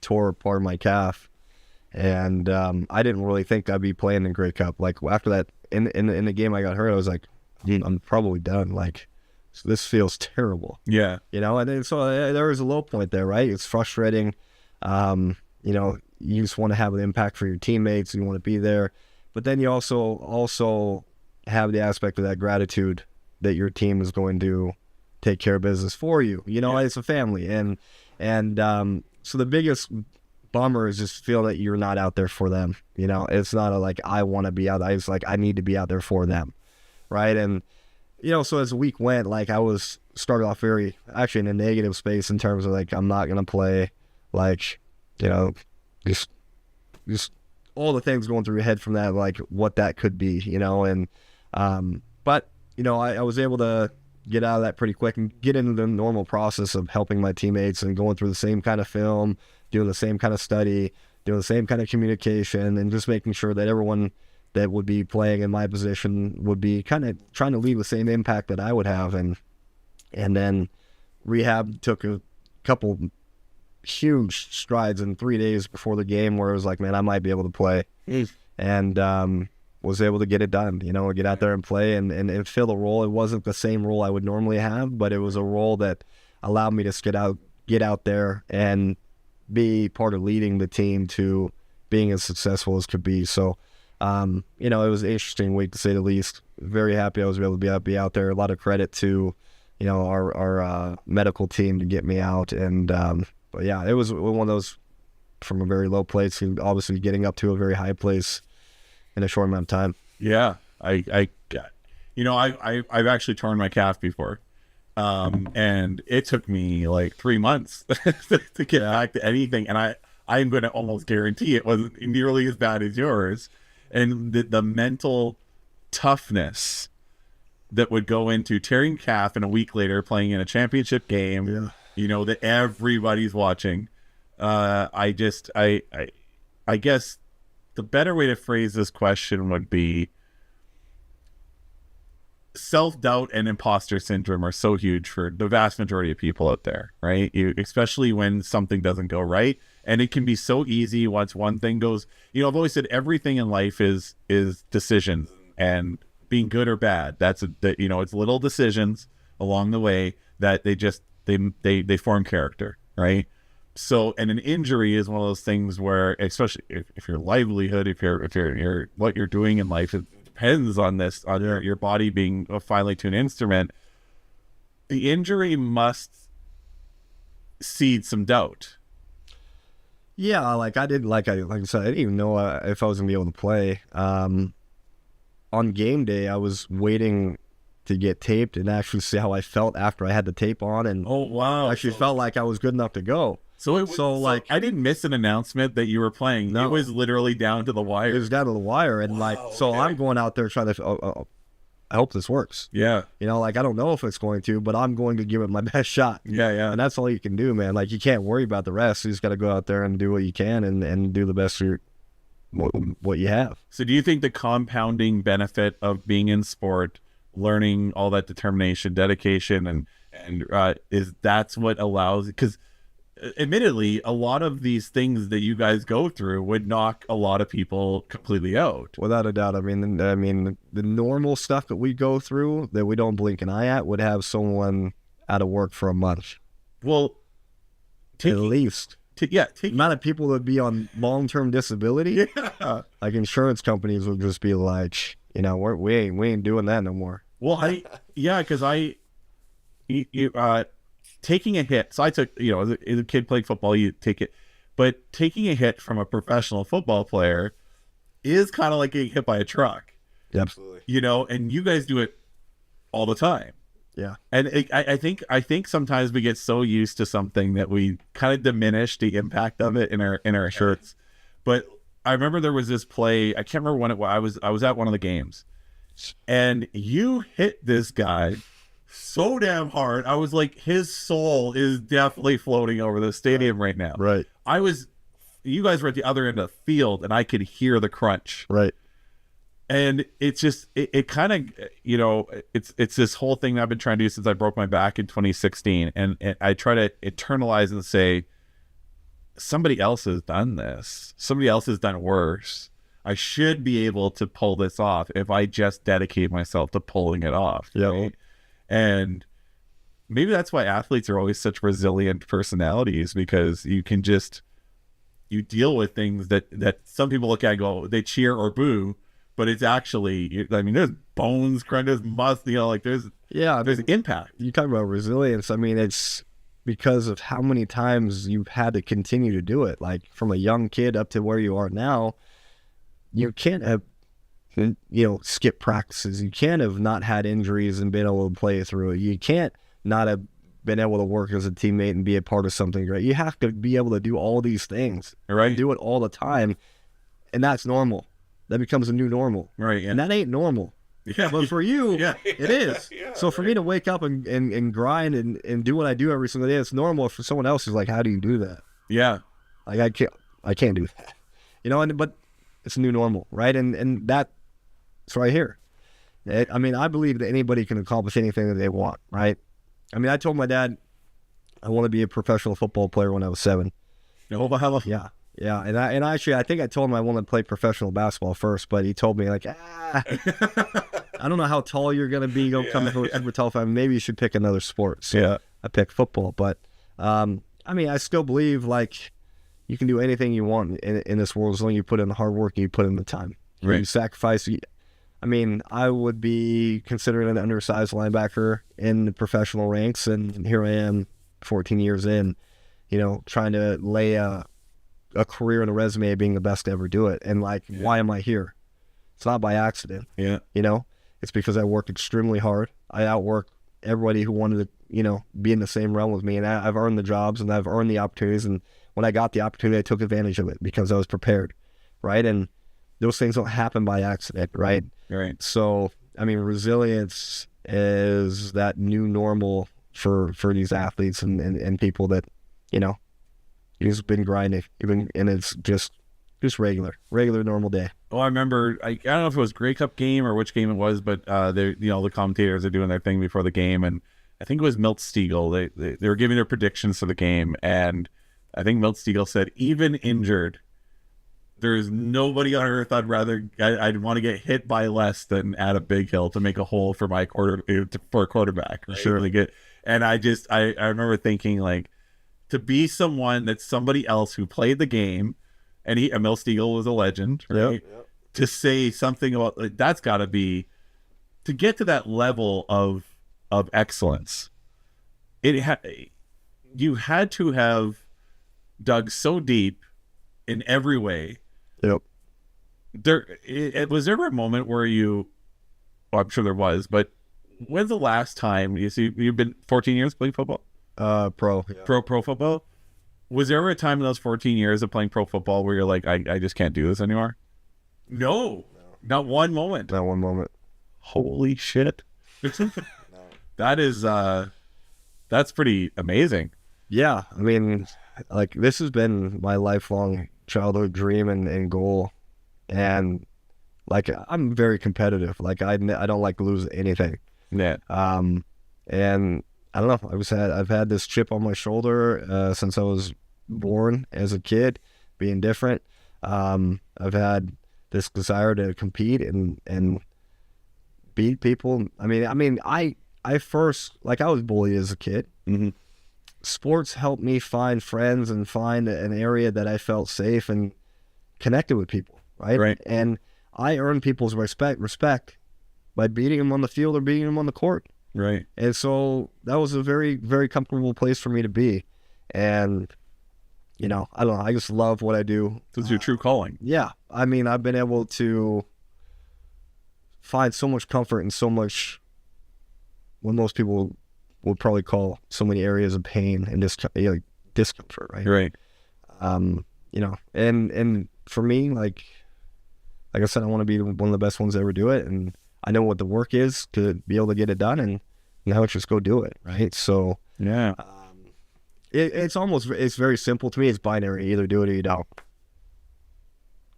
D: tore part of my calf, and I didn't really think I'd be playing in Grey Cup. Like after that, in the game I got hurt, I was like, I'm probably done. Like, so this feels terrible.
B: Yeah.
D: And then, so there was a low point there, right? It's frustrating. You just want to have an impact for your teammates. You want to be there. But then you also have the aspect of that gratitude that your team is going to take care of business for you. It's a family. And so the biggest bummer is just feel that you're not out there for them. It's not like I want to be out. It's like I need to be out there for them. Right. And, so as the week went, like I was started off very actually in a negative space in terms of like, I'm not going to play, like, just all the things going through your head from that, like what that could be, but I was able to get out of that pretty quick and get into the normal process of helping my teammates and going through the same kind of film, doing the same kind of study, doing the same kind of communication, and just making sure that everyone that would be playing in my position would be kind of trying to leave the same impact that I would have. And then rehab took a couple huge strides in 3 days before the game where it was like, man, I might be able to play. And was able to get it done, get out there and play and fill the role. It wasn't the same role I would normally have, but it was a role that allowed me to get out there and be part of leading the team to being as successful as could be. So, it was an interesting week to say the least. Very happy I was able to be out there. A lot of credit to, our medical team to get me out. And, but yeah, it was one of those from a very low place and obviously getting up to a very high place in a short amount of time.
B: Yeah. I've actually torn my calf before. And it took me like 3 months to get back to anything. And I'm going to almost guarantee it wasn't nearly as bad as yours. And the mental toughness that would go into tearing calf and a week later playing in a championship game, that everybody's watching. I guess the better way to phrase this question would be self-doubt and imposter syndrome are so huge for the vast majority of people out there, right? Especially when something doesn't go right. And it can be so easy once one thing goes, I've always said everything in life is decisions and being good or bad. It's little decisions along the way that they form character, right? So, and an injury is one of those things where, especially if your livelihood, if you're what you're doing in life, it depends on your body being a finely tuned instrument. The injury must seed some doubt.
D: Yeah, like I said, I didn't even know if I was gonna be able to play. On game day, I was waiting to get taped and actually see how I felt after I had the tape on, and I actually felt like I was good enough to go. So
B: I didn't miss an announcement that you were playing. No. It was literally down to the wire.
D: It was down to the wire, and I'm going out there trying to. I hope this works.
B: Yeah.
D: I don't know if it's going to, but I'm going to give it my best shot.
B: Yeah.
D: And that's all you can do, man. Like, you can't worry about the rest. You just got to go out there and do what you can and do the best for what you have.
B: So do you think the compounding benefit of being in sport, learning all that determination, dedication, and that's what allows, because admittedly, a lot of these things that you guys go through would knock a lot of people completely out.
D: Without a doubt. I mean, the normal stuff that we go through that we don't blink an eye at would have someone out of work for a month.
B: Well,
D: at least. The amount of people that would be on long-term disability, like insurance companies would just be like, we ain't doing that no more.
B: Well, because taking a hit. So I took, as a kid playing football, you take it. But taking a hit from a professional football player is kind of like getting hit by a truck,
D: Absolutely.
B: you know, and you guys do it all the time.
D: Yeah.
B: And I think sometimes we get so used to something that we kind of diminish the impact of it in our shirts. But I remember there was this play, I can't remember when it was. I was at one of the games, and you hit this guy so damn hard. I was like, his soul is definitely floating over the stadium right now.
D: Right.
B: You guys were at the other end of the field, and I could hear the crunch.
D: Right.
B: And it's just, it kind of, you know, it's this whole thing that I've been trying to do since I broke my back in 2016. And I try to internalize and say, somebody else has done this. Somebody else has done worse. I should be able to pull this off if I just dedicate myself to pulling it off.
D: Yeah.
B: Right? And maybe that's why athletes are always such resilient personalities, because you deal with things that some people look at and go, they cheer or boo. But it's actually, I mean, there's bones, there's muscle, you know, like there's impact.
D: You talk about resilience. I mean, it's because of how many times you've had to continue to do it. Like from a young kid up to where you are now, you can't have, you know, skip practices. You can't have not had injuries and been able to play through it. You can't not have been able to work as a teammate and be a part of something great. You have to be able to do all these things.
B: Right.
D: Do it all the time. And that's normal. That becomes a new normal.
B: Right. Yeah.
D: And that ain't normal.
B: Yeah.
D: But for you,
B: yeah.
D: it is.
B: Yeah,
D: so for me to wake up and grind and do what I do every single day, it's normal. For someone else, is like, how do you do that?
B: Yeah.
D: Like I can't do that. You know, but it's a new normal, right? And that's right here. I mean, I believe that anybody can accomplish anything that they want, right? I mean, I told my dad I want to be a professional football player when I was 7. Yeah. Yeah, and I actually, I think I told him I wanted to play professional basketball first, but he told me like, I don't know how tall you're gonna be. Go come to super tall fan. Maybe you should pick another sport. So I picked football, but I mean, I still believe like you can do anything you want in this world as long as you put in the hard work and you put in the time.
B: Right.
D: You sacrifice. I mean, I would be considered an undersized linebacker in the professional ranks, and here I am, 14 years in, you know, trying to lay a career and a resume of being the best to ever do it. And like, why am I here? It's not by accident.
B: Yeah.
D: You know, it's because I worked extremely hard. I outworked everybody who wanted to, you know, be in the same realm with me. And I've earned the jobs and I've earned the opportunities. And when I got the opportunity, I took advantage of it because I was prepared. Right. And those things don't happen by accident. Right.
B: Right.
D: So, I mean, resilience is that new normal for these athletes and people that, you know, you've been grinding, and it's just regular normal day.
B: Oh, I remember. I don't know if it was Grey Cup game or which game it was, but the commentators are doing their thing before the game, and I think it was Milt Stegall. They were giving their predictions for the game, and I think Milt Stegall said, even injured, there is nobody on earth I'd want to get hit by less than at a Bighill to make a hole for my quarterback. Right?
D: Sure.
B: And I remember thinking like, to be someone that's somebody else who played the game, and Milt Stegall was a legend, right? Yep. To say something about like, that's got to be, to get to that level of excellence. You had to have dug so deep in every way.
D: Yep.
B: Was there a moment where well, I'm sure there was, but when's the last time you've been 14 years playing football?
D: Pro
B: football. Was there ever a time in those 14 years of playing pro football where you're like, I just can't do this anymore? No. Not one moment.
D: Not one moment.
B: Holy shit. That is, that's pretty amazing.
D: Yeah. I mean, like, this has been my lifelong childhood dream and goal. And like, I'm very competitive. Like, I don't like to lose anything.
B: Yeah.
D: And I don't know. I've had this chip on my shoulder since I was born as a kid, being different. I've had this desire to compete and beat people. I mean, I first, like, I was bullied as a kid.
B: Mm-hmm.
D: Sports helped me find friends and find an area that I felt safe and connected with people. Right. And I earned people's respect by beating them on the field or beating them on the court.
B: Right.
D: And so that was a very, very comfortable place for me to be. And I don't know. I just love what I do.
B: It's your true calling.
D: Yeah. I mean, I've been able to find so much comfort and so much what most people would probably call so many areas of pain and discomfort, right?
B: Right.
D: And for me, like I said, I want to be one of the best ones to ever do it, and I know what the work is to be able to get it done, and now it's just go do it, right? So
B: Yeah.
D: it's very simple to me. It's binary: you either do it or you don't.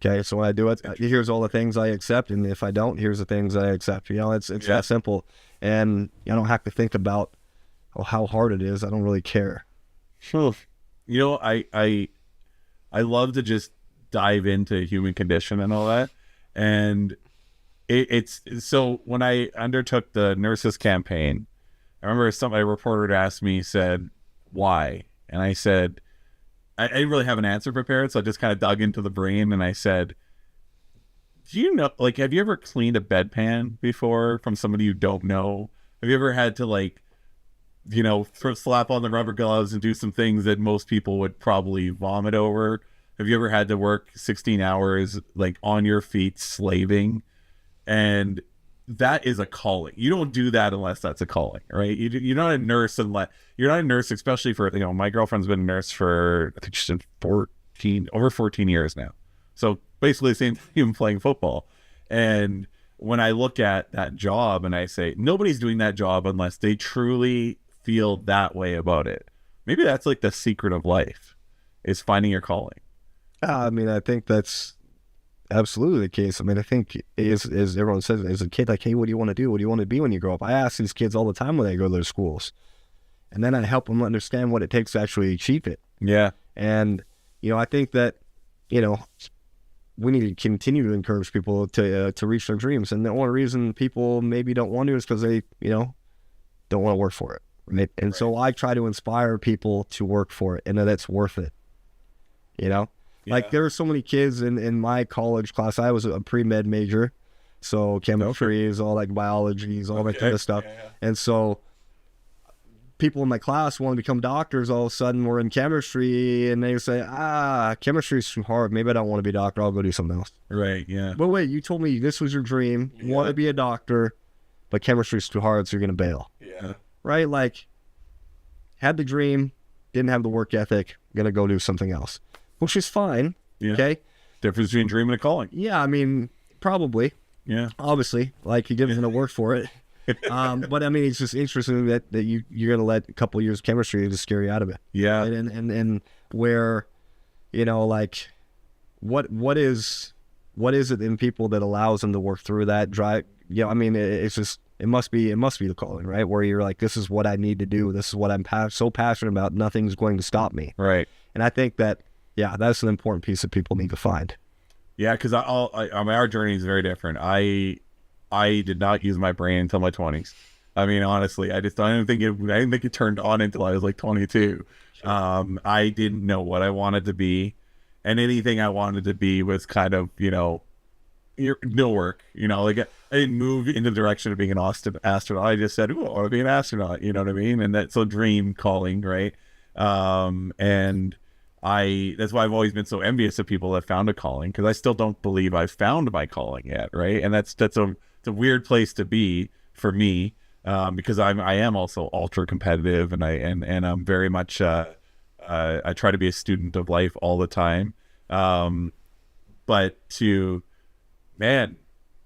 D: Okay, so when I do it, here's all the things I accept, and if I don't, here's the things I accept. It's that simple, and I don't have to think about how hard it is. I don't really care.
B: Sure. I love to just dive into human condition and all that, and it's so when I undertook the nurses campaign, I remember a reporter asked me, said, "Why?" And I said, I didn't really have an answer prepared, so I just kind of dug into the brain and I said, do you know, like, have you ever cleaned a bedpan before from somebody you don't know? Have you ever had to, like, slap on the rubber gloves and do some things that most people would probably vomit over? Have you ever had to work 16 hours, like, on your feet slaving? And that is a calling. You don't do that unless that's a calling, right? You're not a nurse you're not a nurse, especially for, my girlfriend's been a nurse for, I think she's been over 14 years now. So basically the same thing, even playing football. And when I look at that job and I say, nobody's doing that job unless they truly feel that way about it. Maybe that's like the secret of life, is finding your calling.
D: I mean, I think that's absolutely the case. I mean, I think as everyone says, as a kid, like, hey, what do you want to do? What do you want to be when you grow up? I ask these kids all the time when they go to their schools, and then I help them understand what it takes to actually achieve it.
B: Yeah.
D: And, I think that, we need to continue to encourage people to reach their dreams. And the only reason people maybe don't want to is because they, don't want to work for it. Right. And so I try to inspire people to work for it and that it's worth it.
B: Yeah.
D: Like there were so many kids in my college class. I was a pre-med major. So chemistry is all like biology is all that kind of stuff.
B: Yeah.
D: And so people in my class want to become doctors. All of a sudden we're in chemistry and they say, chemistry is too hard. Maybe I don't want to be a doctor. I'll go do something else.
B: Right. Yeah.
D: But wait, you told me this was your dream. You want to be a doctor, but chemistry is too hard. So you're going to bail.
B: Yeah.
D: Right? Like had the dream, didn't have the work ethic, going to go do something else, which is fine.
B: Yeah.
D: Okay.
B: Difference between dream and a calling.
D: Yeah. I mean, probably.
B: Yeah.
D: Obviously, like you're going to work for it. But I mean, it's just interesting that you're going to let a couple of years of chemistry just scare you out of it.
B: Yeah.
D: Right? And where, like what is it in people that allows them to work through that drive? I mean, it's just, it must be the calling, right? Where you're like, this is what I need to do. This is what I'm so passionate about. Nothing's going to stop me.
B: Right.
D: And I think that, that's an important piece that people need to find.
B: Yeah. Cause our journey is very different. I did not use my brain until my 20s. I mean, honestly, I didn't think it turned on until I was like 22. Sure. I didn't know what I wanted to be, and anything I wanted to be was kind of, no work, like I didn't move in the direction of being an astronaut. I just said, I want to be an astronaut. You know what I mean? And that's a dream calling, right? And that's why I've always been so envious of people that found a calling, because I still don't believe I've found my calling yet, right? And it's a weird place to be for me, because I am also ultra competitive, and I'm very much I try to be a student of life all the time. But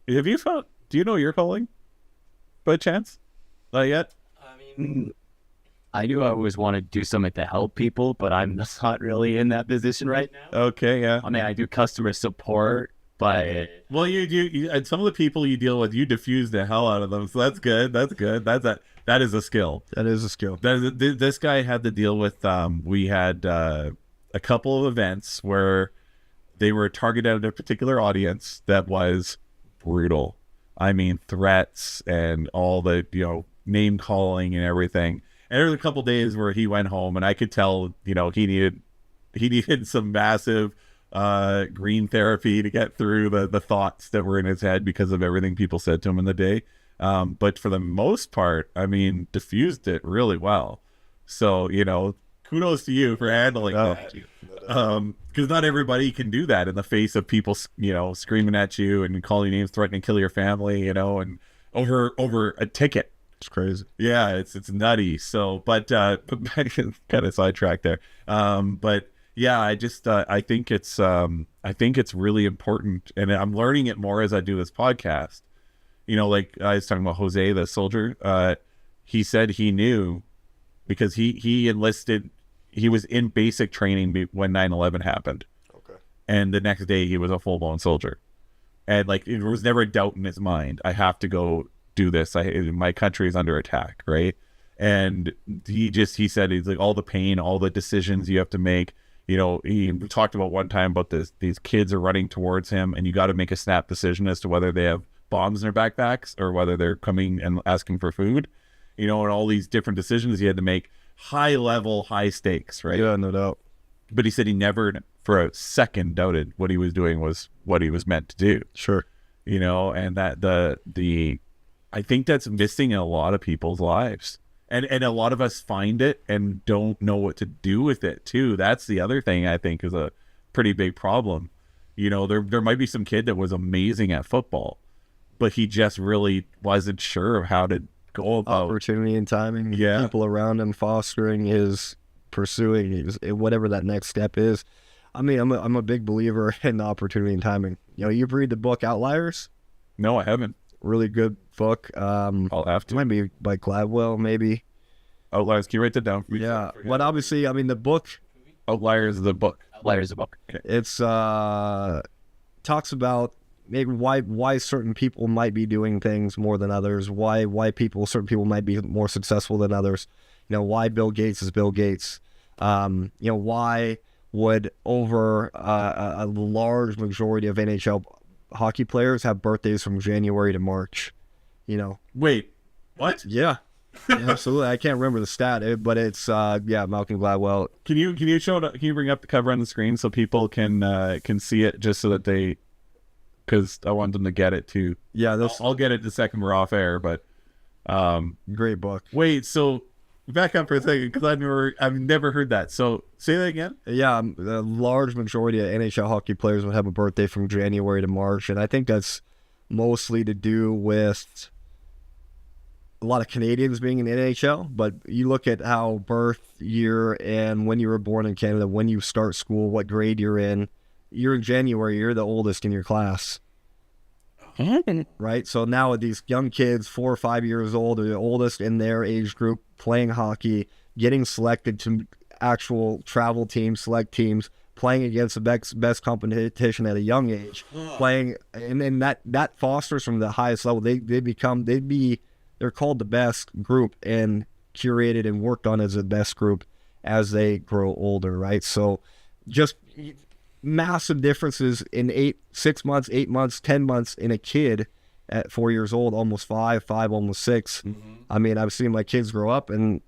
B: have you found? Do you know your calling, by chance? Not yet.
C: I mean, I do always want to do something to help people, but I'm not really in that position right now.
B: Okay, yeah.
C: I mean, I do customer support, but
B: well, you and some of the people you deal with, you diffuse the hell out of them, so that's good. That is a skill.
D: That is a skill.
B: This guy had to deal with. We had a couple of events where they were targeted at a particular audience that was brutal. I mean, threats and all the name calling and everything. And there was a couple of days where he went home, and I could tell he needed some massive green therapy to get through the thoughts that were in his head because of everything people said to him in the day. But for the most part, I mean, diffused it really well. So, kudos to you for handling that. Because not everybody can do that in the face of people, screaming at you and calling you names, threatening to kill your family, and over a ticket.
D: It's crazy.
B: Yeah, it's nutty. So, but kind of sidetracked there. But yeah, I think it's really important, and I'm learning it more as I do this podcast. Like I was talking about Jose, the soldier. He said he knew because he enlisted. He was in basic training when 9/11 happened.
D: Okay.
B: And the next day he was a full-blown soldier. And like, there was never a doubt in his mind, I have to go do this. My country is under attack, right? And he said, he's like, all the pain, all the decisions you have to make. He talked about one time about these kids are running towards him, and you got to make a snap decision as to whether they have bombs in their backpacks or whether they're coming and asking for food. And all these different decisions he had to make. High level, high stakes, right?
D: Yeah, no doubt.
B: But he said he never for a second doubted what he was doing was what he was meant to do.
D: Sure.
B: And that I think that's missing in a lot of people's lives. And a lot of us find it and don't know what to do with it too. That's the other thing I think is a pretty big problem. There might be some kid that was amazing at football, but he just really wasn't sure of how to go about
D: opportunity and timing.
B: Yeah.
D: People around him fostering his pursuing his whatever that next step is. I mean, I'm a big believer in opportunity and timing. You've read the book Outliers?
B: No, I haven't.
D: Really good book.
B: I'll have to.
D: Might be by Gladwell, maybe.
B: Outliers. Can you write that down for me?
D: Yeah. But obviously, I mean, the book.
B: Outliers is the book.
C: Outliers is the book.
B: Okay.
D: It's talks about maybe why certain people might be doing things more than others. Why certain people might be more successful than others. Why Bill Gates is Bill Gates. Why would over a large majority of NHL hockey players have birthdays from January to March?
B: Wait, what?
D: Yeah, absolutely. I can't remember the stat, but it's Malcolm Gladwell.
B: Can you bring up the cover on the screen so people can see it, just so that they, because I want them to get it too.
D: Yeah,
B: I'll get it the second we're off air, but
D: great book.
B: Wait, so back up for a second, because I've never heard that. So say that again.
D: Yeah, a large majority of NHL hockey players would have a birthday from January to March, and I think that's mostly to do with a lot of Canadians being in the NHL. But you look at how birth year and when you were born in Canada, when you start school, what grade you're in January, you're the oldest in your class. Right? So now with these young kids, 4 or 5 years old, are the oldest in their age group, playing hockey, getting selected to actual travel teams, select teams, playing against the best competition at a young age, playing, and that fosters from the highest level. They're called the best group and curated and worked on as the best group as they grow older, right? So just massive differences in 6 months, 8 months, 10 months in a kid at 4 years old, almost five, almost 6.
B: Mm-hmm.
D: I mean, I've seen my kids grow up, and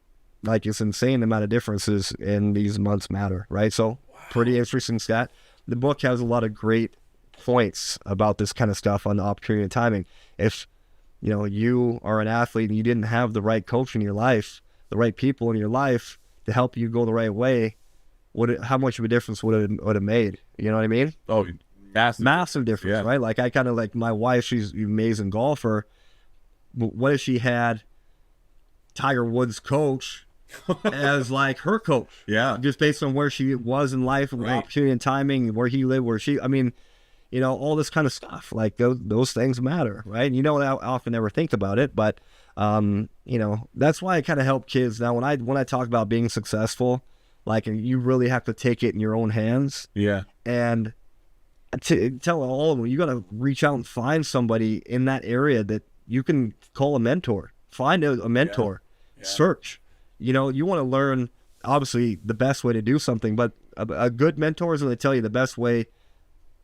D: like, it's insane the amount of differences in these months matter, right? So pretty interesting stat. The book has a lot of great points about this kind of stuff on the opportunity and timing. If you are an athlete and you didn't have the right coach in your life, the right people in your life to help you go the right way, how much of a difference would it have made? You know what I mean?
B: Oh,
D: massive difference,
B: yeah.
D: Right? Like, I kind of like my wife. She's an amazing golfer. But what if she had Tiger Woods' coach as like her coach?
B: Yeah,
D: just based on where she was in life, and opportunity and timing, where he lived, all this kind of stuff. Like those things matter, right? And I often never think about it, but that's why I kind of help kids now. When I talk about being successful, like, you really have to take it in your own hands.
B: Yeah.
D: And to tell all of them, you got to reach out and find somebody in that area that you can call a mentor. Find a mentor. Yeah. Search. You want to learn, obviously, the best way to do something, but a good mentor is going to tell you the best way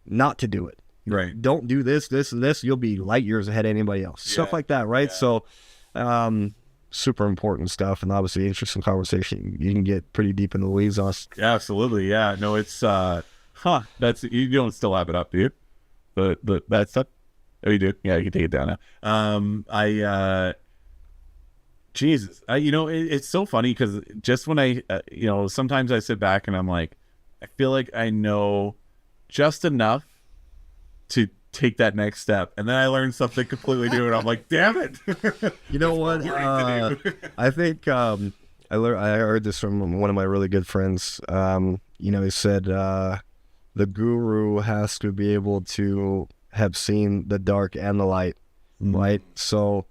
D: not to do it.
B: Right.
D: Don't do this, and this. You'll be light years ahead of anybody else. Yeah. Stuff like that, right? Yeah. So, super important stuff, and obviously interesting conversation. You can get pretty deep in the weeds on us.
B: Yeah, absolutely. Yeah. No, it's that's, you don't still have it up, do you? That stuff? Oh, you do? Yeah, you can take it down now. Jesus, it's so funny because just when I, sometimes I sit back and I'm like, I feel like I know just enough to take that next step, and then I learn something completely new, and I'm like, damn it.
D: You know what? I think I heard this from one of my really good friends. He said the guru has to be able to have seen the dark and the light, right? So,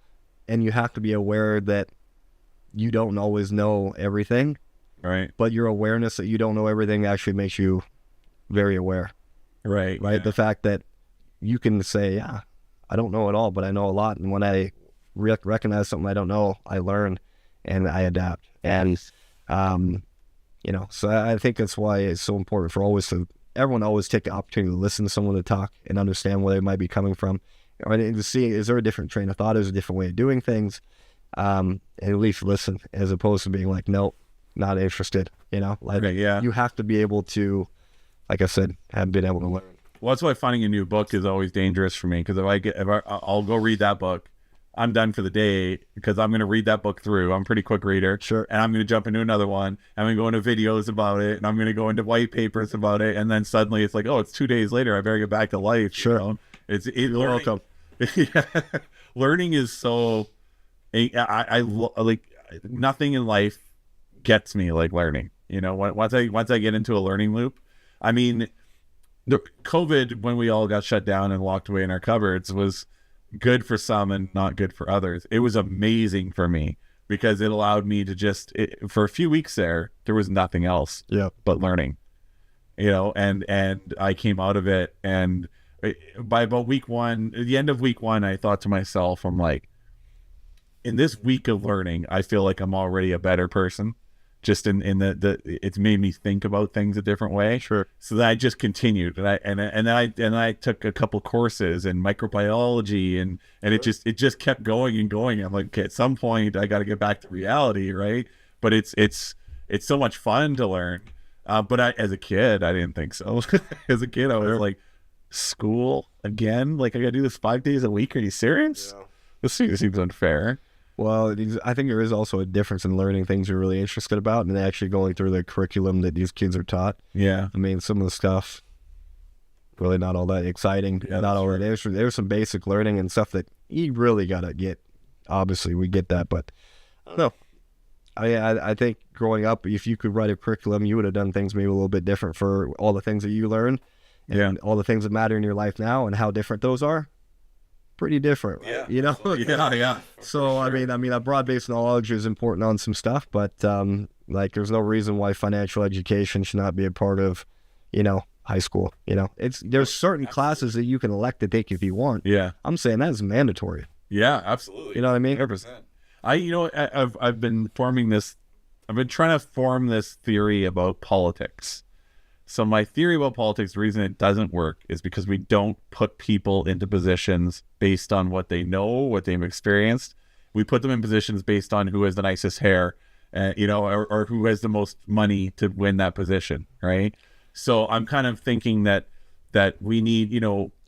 D: and you have to be aware that you don't always know everything,
B: Right.
D: but your awareness that you don't know everything actually makes you very aware,
B: Right.
D: right?
B: Yeah.
D: The fact that you can say, yeah, I don't know it all, but I know a lot. And when I recognize something I don't know, I learn and I adapt. And, so I think that's why it's so important for everyone always take the opportunity to listen to someone to talk and understand where they might be coming from. And to see, is there a different train of thought? Is there a different way of doing things? And at least listen, as opposed to being like, nope, not interested.
B: Okay, yeah.
D: You have to be able to, like I said, have been able to learn.
B: Well, that's why finding a new book is always dangerous for me, because I'll go read that book, I'm done for the day, because I'm going to read that book through. I'm a pretty quick reader.
D: Sure.
B: And I'm going to jump into another one. I'm going to go into videos about it, and I'm going to go into white papers about it. And then suddenly it's like, oh, it's 2 days later. I better get back to life.
D: Sure.
B: You're welcome. Yeah. Learning is so, I like, nothing in life gets me like learning. Once I get into a learning loop, I mean, the COVID, when we all got shut down and locked away in our cupboards, was good for some and not good for others. It was amazing for me because it allowed me to for a few weeks there was nothing else but learning, and I came out of it. And by about week one, at the end of week one, I thought to myself, I'm like, in this week of learning, I feel like I'm already a better person. Just in it's made me think about things a different way.
D: Sure.
B: So then I just continued, and I took a couple courses in microbiology, and it just kept going and going. I'm like, okay, at some point I got to get back to reality, right? But it's so much fun to learn. But as a kid, I didn't think so. As a kid, I was like, school again? Like I got to do this 5 days a week? Are you serious? Yeah. This seems unfair.
D: Well, I think there is also a difference in learning things you're really interested about and actually going through the curriculum that these kids are taught.
B: Yeah.
D: I mean, some of the stuff, really not all that exciting.
B: Yeah,
D: not all that. There's some basic learning and stuff that you really got to get. Obviously, we get that, but I don't know. I think growing up, if you could write a curriculum, you would have done things maybe a little bit different for all the things that you learned and all the things that matter in your life now and how different those are. Pretty different, right?
B: Yeah.
D: So I mean, a broad-based knowledge is important on some stuff, but there's no reason why financial education should not be a part of, high school. There's certain classes that you can elect to take if you want.
B: Yeah,
D: I'm saying that's mandatory.
B: Yeah, absolutely.
D: You know what I mean?
B: 100%. I've been forming this. I've been trying to form this theory about politics. So my theory about politics, the reason it doesn't work is because we don't put people into positions based on what they know, what they've experienced. We put them in positions based on who has the nicest hair, or who has the most money to win that position, right? So I'm kind of thinking that we need,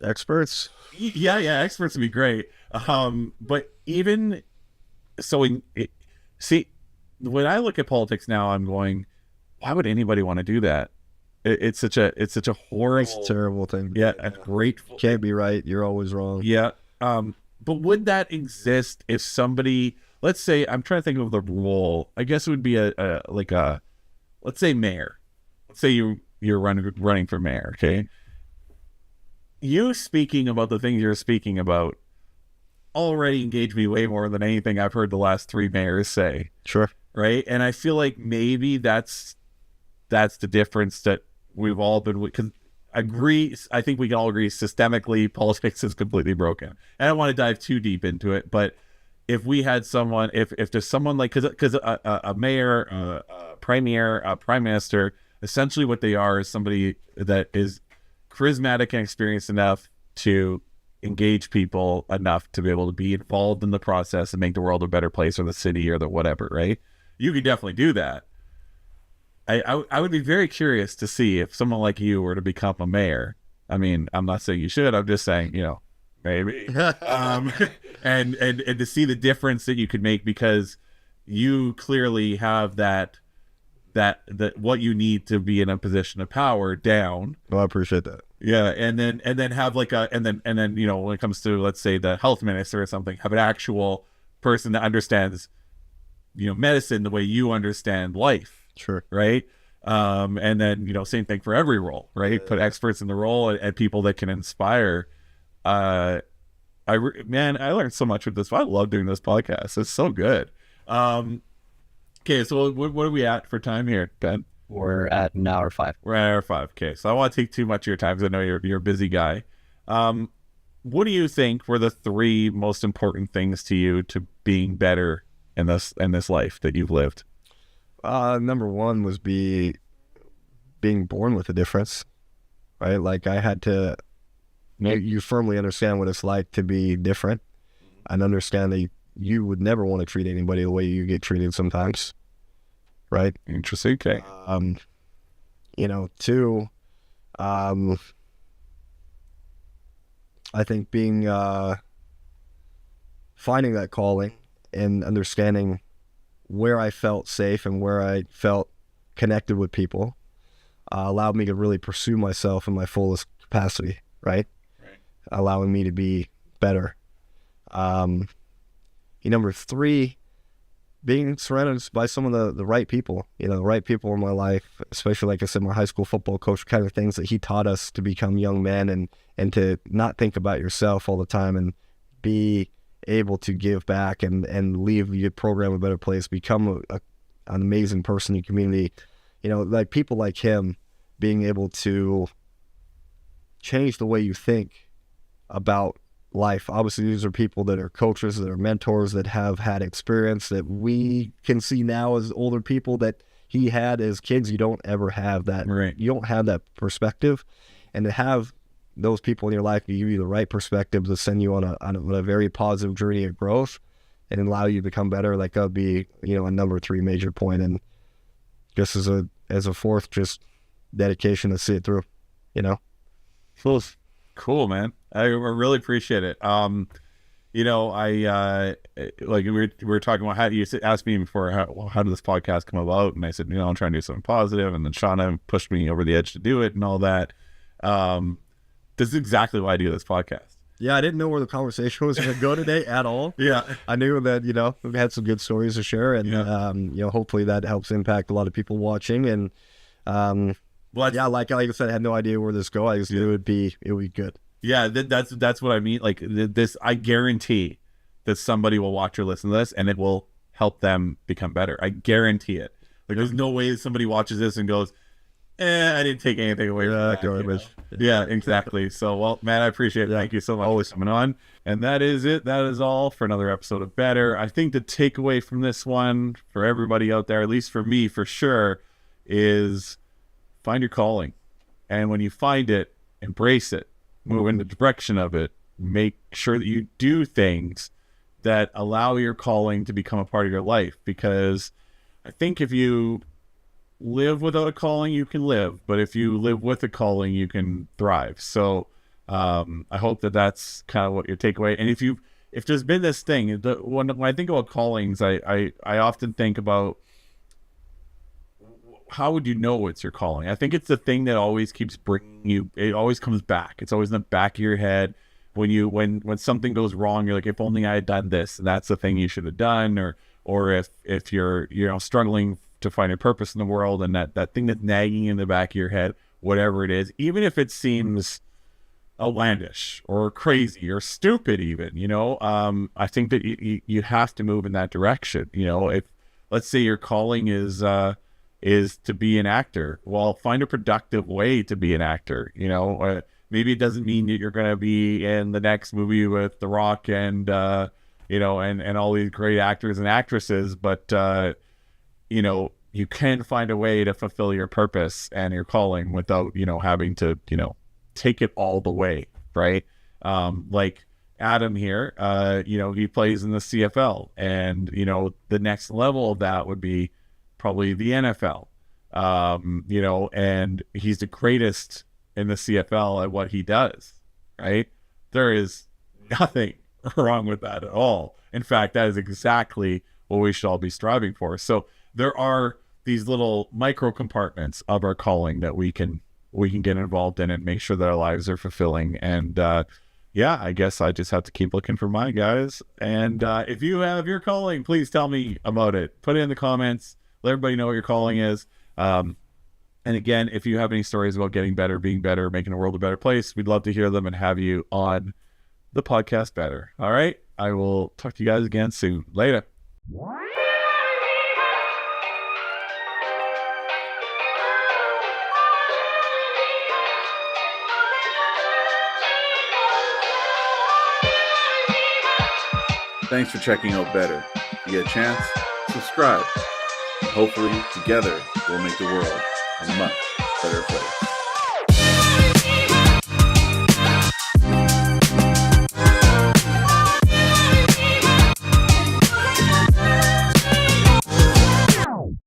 D: Experts.
B: Yeah, experts would be great. But even so, see, when I look at politics now, I'm going, why would anybody want to do that? It's such a horrible,
D: It's a terrible thing.
B: Yeah, a great.
D: Can't be right. You're always wrong.
B: Yeah. But would that exist if somebody, let's say, I'm trying to think of the role. I guess it would be let's say mayor. Let's say you're running for mayor. Okay. You speaking about the things you're speaking about already engaged me way more than anything I've heard the last 3 mayors say.
D: Sure.
B: Right. And I feel like maybe that's the difference that we've all been, because I think we can all agree systemically politics is completely broken. I don't want to dive too deep into it, but if we had someone, if there's someone like, because a mayor, a premier, a prime minister, essentially what they are is somebody that is charismatic and experienced enough to engage people enough to be able to be involved in the process and make the world a better place, or the city, or the whatever, right? You could definitely do that. I would be very curious to see if someone like you were to become a mayor. I mean, I'm not saying you should. I'm just saying, maybe. And to see the difference that you could make, because you clearly have that what you need to be in a position of power down.
D: Well, I appreciate that.
B: Yeah, and then have like and then you know, when it comes to, let's say, the health minister or something, have an actual person that understands, you know, medicine the way you understand life.
D: Sure.
B: Right. And then, you know, same thing for every role, right? Put experts in the role and people that can inspire. Man, I learned so much with this. I love doing this podcast. It's so good. Okay, so what are we at for time here, Ben?
C: We're at an hour 5.
B: We're at hour 5. Okay, so I don't want to take too much of your time because I know you're a busy guy. What do you think were the 3 most important things to you to being better in this life that you've lived?
D: Number 1 was being born with a difference, right? Like I had to. You firmly understand what it's like to be different, and understand that you would never want to treat anybody the way you get treated sometimes, right?
B: Interesting. Okay.
D: You know, 2, I think finding that calling and understanding where I felt safe and where I felt connected with people allowed me to really pursue myself in my fullest capacity, right? Allowing me to be better. Number 3, being surrounded by some of the right people, you know, the right people in my life, especially, like I said, my high school football coach, kind of things that he taught us to become young men and to not think about yourself all the time and be able to give back and leave your program a better place, become an amazing person in your community. You know, like people like him being able to change the way you think about life. Obviously, these are people that are coaches, that are mentors, that have had experience that we can see now as older people that he had as kids. You don't ever have that.
B: Right.
D: You don't have that perspective, and to have those people in your life give you the right perspective to send you on a very positive journey of growth and allow you to become better. Like that would be, you know, a number 3 major point. And just as a 4th, just dedication to see it through, you know.
B: Cool, man. I really appreciate it. You know, I like we were talking about, how you asked me before, how did this podcast come about, and I said, you know, I'm trying to do something positive, and then Shauna pushed me over the edge to do it and all that. This is exactly why I do this podcast.
D: Yeah, I didn't know where the conversation was going to go today at all.
B: Yeah,
D: I knew that, you know, we've had some good stories to share, and you know, hopefully that helps impact a lot of people watching. And yeah, like I said, I had no idea where this go. I just knew it would be good.
B: Yeah, that's what I mean. Like this, I guarantee that somebody will watch or listen to this, and it will help them become better. I guarantee it. Like, there's no way that somebody watches this and goes, I didn't take anything away from that. You know? Yeah, exactly. So, well, man, I appreciate it. Thank you so much for coming on. And that is it. That is all for another episode of Better. I think the takeaway from this one, for everybody out there, at least for me, for sure, is find your calling. And when you find it, embrace it. Move in the direction of it. Make sure that you do things that allow your calling to become a part of your life. Because I think if you live without a calling, you can live. But if you live with a calling, you can thrive. So I hope that that's kind of what your takeaway. And if there's been this thing, when I think about callings, I often think about, how would you know it's your calling? I think it's the thing that always keeps bringing you. It always comes back. It's always in the back of your head. When something goes wrong, you're like, if only I had done this. And that's the thing you should have done. Or if you're, you know, struggling to find a purpose in the world, and that thing that's nagging in the back of your head, whatever it is, even if it seems outlandish or crazy or stupid, even, you know, I think that you have to move in that direction. You know, if, let's say, your calling is to be an actor, well, find a productive way to be an actor. You know, maybe it doesn't mean that you're going to be in the next movie with The Rock and you know, and all these great actors and actresses, but you know, you can find a way to fulfill your purpose and your calling without, you know, having to, you know, take it all the way, right? Like Adam here, you know, he plays in the CFL, and, you know, the next level of that would be probably the NFL, you know, and he's the greatest in the CFL at what he does, right? There is nothing wrong with that at all. In fact, that is exactly what we should all be striving for. So there are these little micro compartments of our calling that we can get involved in and make sure that our lives are fulfilling. And yeah, I guess I just have to keep looking for mine, guys. And if you have your calling, please tell me about it. Put it in the comments. Let everybody know what your calling is. And again, if you have any stories about getting better, being better, making the world a better place, we'd love to hear them and have you on the podcast better. All right. I will talk to you guys again soon. Later.
A: Thanks for checking out Better. If you get a chance, subscribe. Hopefully, together, we'll make the world a much better place.